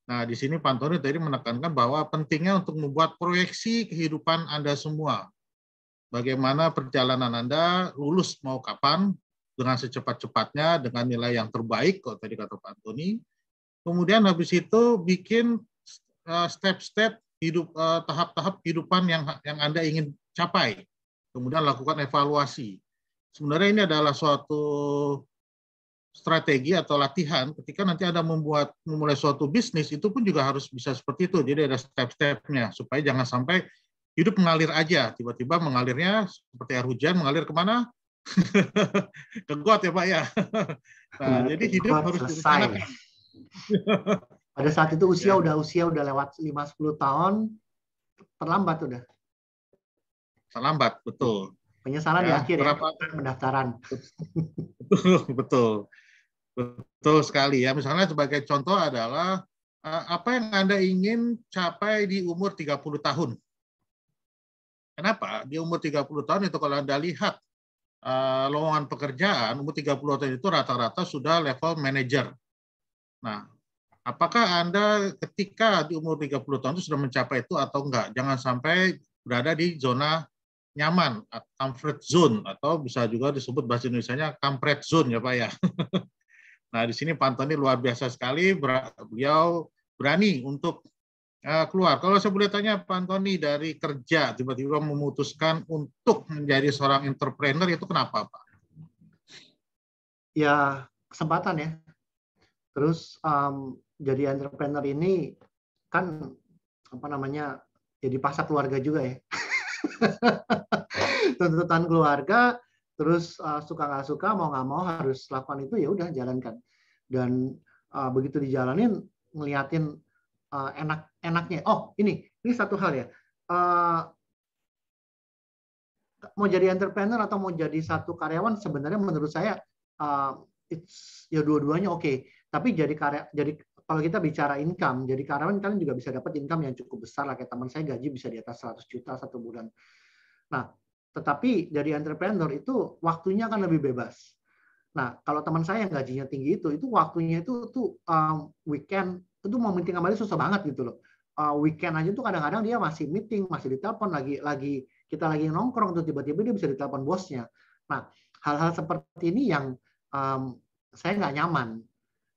Nah, di sini Pak Antoni tadi menekankan bahwa pentingnya untuk membuat proyeksi kehidupan Anda semua. Bagaimana perjalanan Anda, lulus mau kapan, dengan secepat-cepatnya, dengan nilai yang terbaik, kalau tadi kata Pak Antoni. Kemudian habis itu bikin step-step hidup, tahap-tahap kehidupan yang Anda ingin capai. Kemudian lakukan evaluasi. Sebenarnya ini adalah suatu strategi atau latihan ketika nanti Anda memulai suatu bisnis, itu pun juga harus bisa seperti itu. Jadi ada step-stepnya supaya jangan sampai hidup mengalir aja, tiba-tiba mengalirnya seperti air hujan, mengalir kemana? Ke got ya Pak ya. Nah, jadi hidup harus direncanakan. Pada saat itu usia udah lewat 5-10 tahun, terlambat udah. Terlambat, betul. Penyesalan di akhir ya, pendaftaran. Betul sekali ya. Misalnya sebagai contoh adalah apa yang Anda ingin capai di umur 30 tahun. Kenapa? Di umur 30 tahun itu kalau Anda lihat lowongan pekerjaan, umur 30 tahun itu rata-rata sudah level manager. Nah, apakah Anda ketika di umur 30 tahun itu sudah mencapai itu atau enggak? Jangan sampai berada di zona nyaman, comfort zone, atau bisa juga disebut bahasa Indonesianya kampret zone ya Pak ya. Nah, di sini Pak Antoni luar biasa sekali, beliau berani untuk keluar. Kalau saya boleh tanya Pak Antoni, dari kerja tiba-tiba memutuskan untuk menjadi seorang entrepreneur, itu kenapa Pak? Ya, kesempatan ya. Terus jadi entrepreneur ini kan apa namanya, jadi paksa keluarga juga ya. Tuntutan keluarga, terus suka nggak suka, mau nggak mau harus lakukan itu, ya udah jalankan. Dan begitu dijalanin, ngeliatin enak enaknya. Oh, ini satu hal ya. Mau jadi entrepreneur atau mau jadi satu karyawan, sebenarnya menurut saya ya dua-duanya oke. Tapi jadi kalau kita bicara income, jadi karyawan kalian juga bisa dapat income yang cukup besar lah. Kayak teman saya gaji bisa di atas 100 juta satu bulan. Nah, tetapi jadi entrepreneur itu waktunya kan lebih bebas. Nah, kalau teman saya yang gajinya tinggi itu waktunya itu tuh weekend itu mau meeting kembali susah banget gitu loh. Weekend aja tuh kadang-kadang dia masih meeting, masih ditelepon lagi kita lagi nongkrong tuh tiba-tiba dia bisa ditelepon bosnya. Nah, hal-hal seperti ini yang saya nggak nyaman.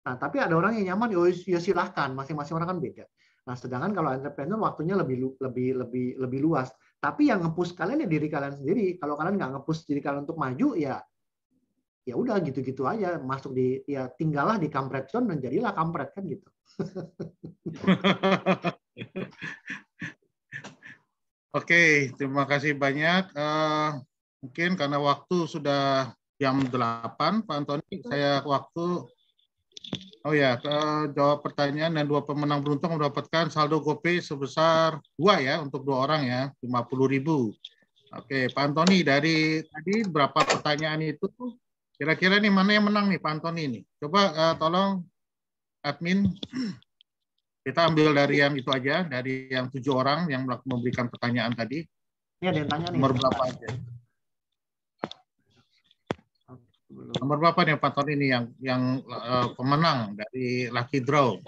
Nah, tapi ada orang yang nyaman, ya silahkan, masing-masing orang kan beda. Nah, sedangkan kalau entrepreneur waktunya lebih luas. Tapi yang nge-push kalian ya diri kalian sendiri. Kalau kalian nggak nge-push diri kalian untuk maju, ya udah gitu-gitu aja, masuk ya tinggallah di kampret zone dan jadilah kampret kan gitu. Oke, terima kasih banyak. Mungkin karena waktu sudah jam 8, Pak Antoni, saya waktu. Oh ya, jawab pertanyaan dan 2 pemenang beruntung mendapatkan saldo GoPay sebesar 2 ya, untuk 2 orang ya, 50.000. Oke, Pak Antoni, dari tadi berapa pertanyaan itu, kira-kira nih mana yang menang nih Pak Antoni nih? Coba tolong admin, kita ambil dari yang itu aja, dari yang 7 orang yang memberikan pertanyaan tadi. Ini ada yang tanya nih. Nomor berapa aja? Nomor berapa nih Pak Antoni ini yang pemenang dari Lucky Draw?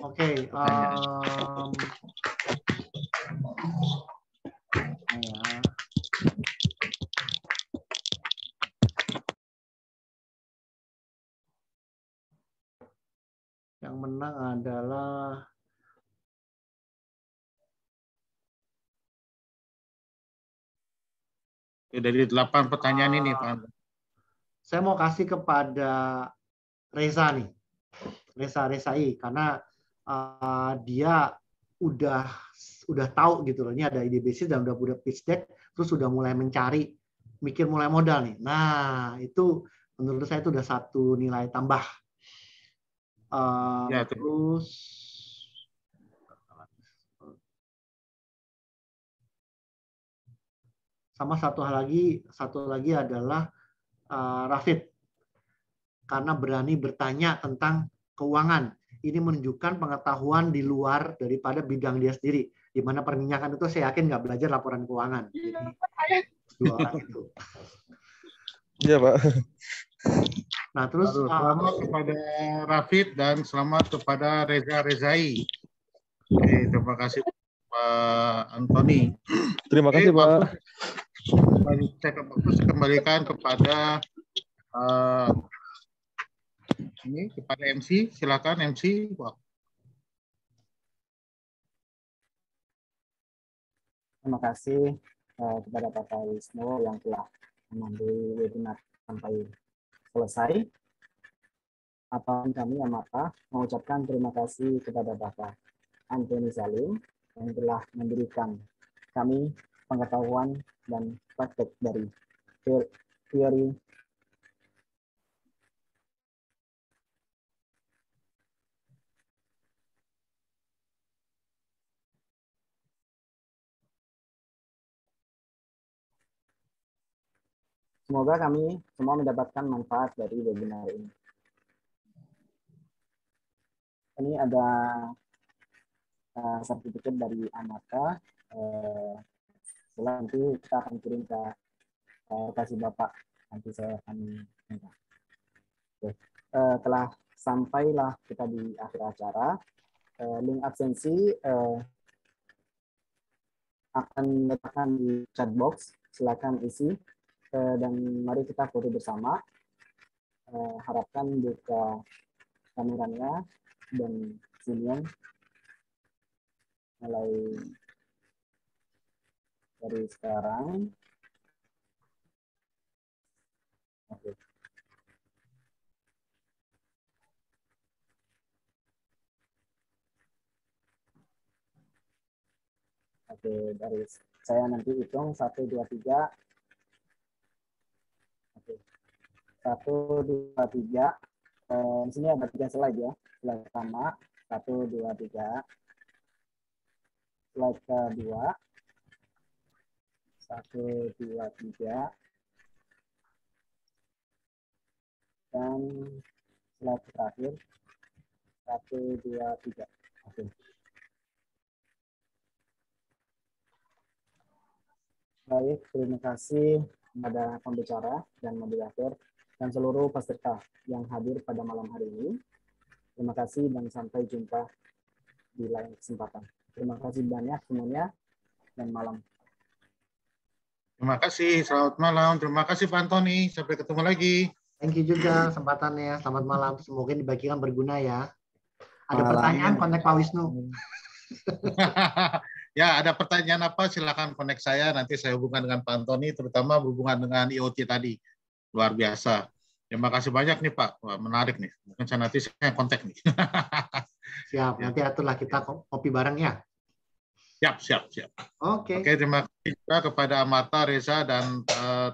Oke. Yang menang adalah dari 8 pertanyaan ini, Pak. Saya mau kasih kepada Reza nih, Rezai, karena dia udah tahu gitu loh, ini ada ide bisnis dan udah pitch deck, terus udah mulai mikir mulai modal nih. Nah, itu menurut saya itu udah satu nilai tambah. Terus sama satu lagi adalah Rafid, karena berani bertanya tentang keuangan. Ini menunjukkan pengetahuan di luar daripada bidang dia sendiri. Di mana perminyakan itu saya yakin nggak belajar laporan keuangan. Jadi 2 orang itu. Iya, Pak. Nah, terus selamat kepada Rafid dan selamat kepada Reza Rezai. Oke, terima kasih Pak Antoni. Terima kasih, Pak. Saya kembalikan kepada kepada MC. Silakan MC. Terima kasih kepada Bapak Wisnu yang telah memandu webinar sampai selesai. Kami Amata mengucapkan terima kasih kepada Bapak Antoni Salim yang telah memberikan kami pengetahuan dan praktek dari teori semoga kami semua mendapatkan manfaat dari webinar ini. Ini ada sertifikat dari Amata. Setelah nanti kita akan kirim ke kasih Bapak. Nanti saya akan minta. Telah sampailah kita di akhir acara. Link absensi akan diletakkan di chat box. Silakan isi dan mari kita foto bersama. Harapkan buka kameranya dan Zoom mulai dari sekarang. Oke. Oke, dari saya nanti hitung 1, 2, 3. Oke. 1, 2, 3. Di sini ada 3 slide ya. Slide pertama, 1, 2, 3. Slide kedua. 1, 2, 3. Dan slide terakhir. 1, 2, 3. Oke. Baik, terima kasih kepada pembicara dan moderator dan seluruh peserta yang hadir pada malam hari ini. Terima kasih dan sampai jumpa di lain kesempatan. Terima kasih banyak semuanya dan malam. Terima kasih, selamat malam. Terima kasih Pak Antoni. Sampai ketemu lagi. Thank you juga kesempatannya. Selamat malam. Semoga dibagikan berguna ya. Ada Malam. pertanyaan, kontak Pak Wisnu. Ya, ada pertanyaan apa? Silakan connect saya. Nanti saya hubungkan dengan Pak Antoni, terutama berhubungan dengan IoT tadi. Luar biasa. Terima kasih banyak nih Pak. Wah, menarik nih. Mungkin nanti saya kontak nih. Siap. Nanti aturlah kita kopi bareng ya. Siap. Oke. Oke, terima kasih juga kepada Amata, Reza, dan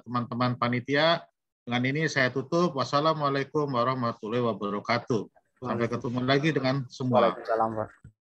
teman-teman panitia. Dengan ini saya tutup. Wassalamualaikum warahmatullahi wabarakatuh. Sampai ketemu lagi dengan semua. Waalaikumsalam, Pak.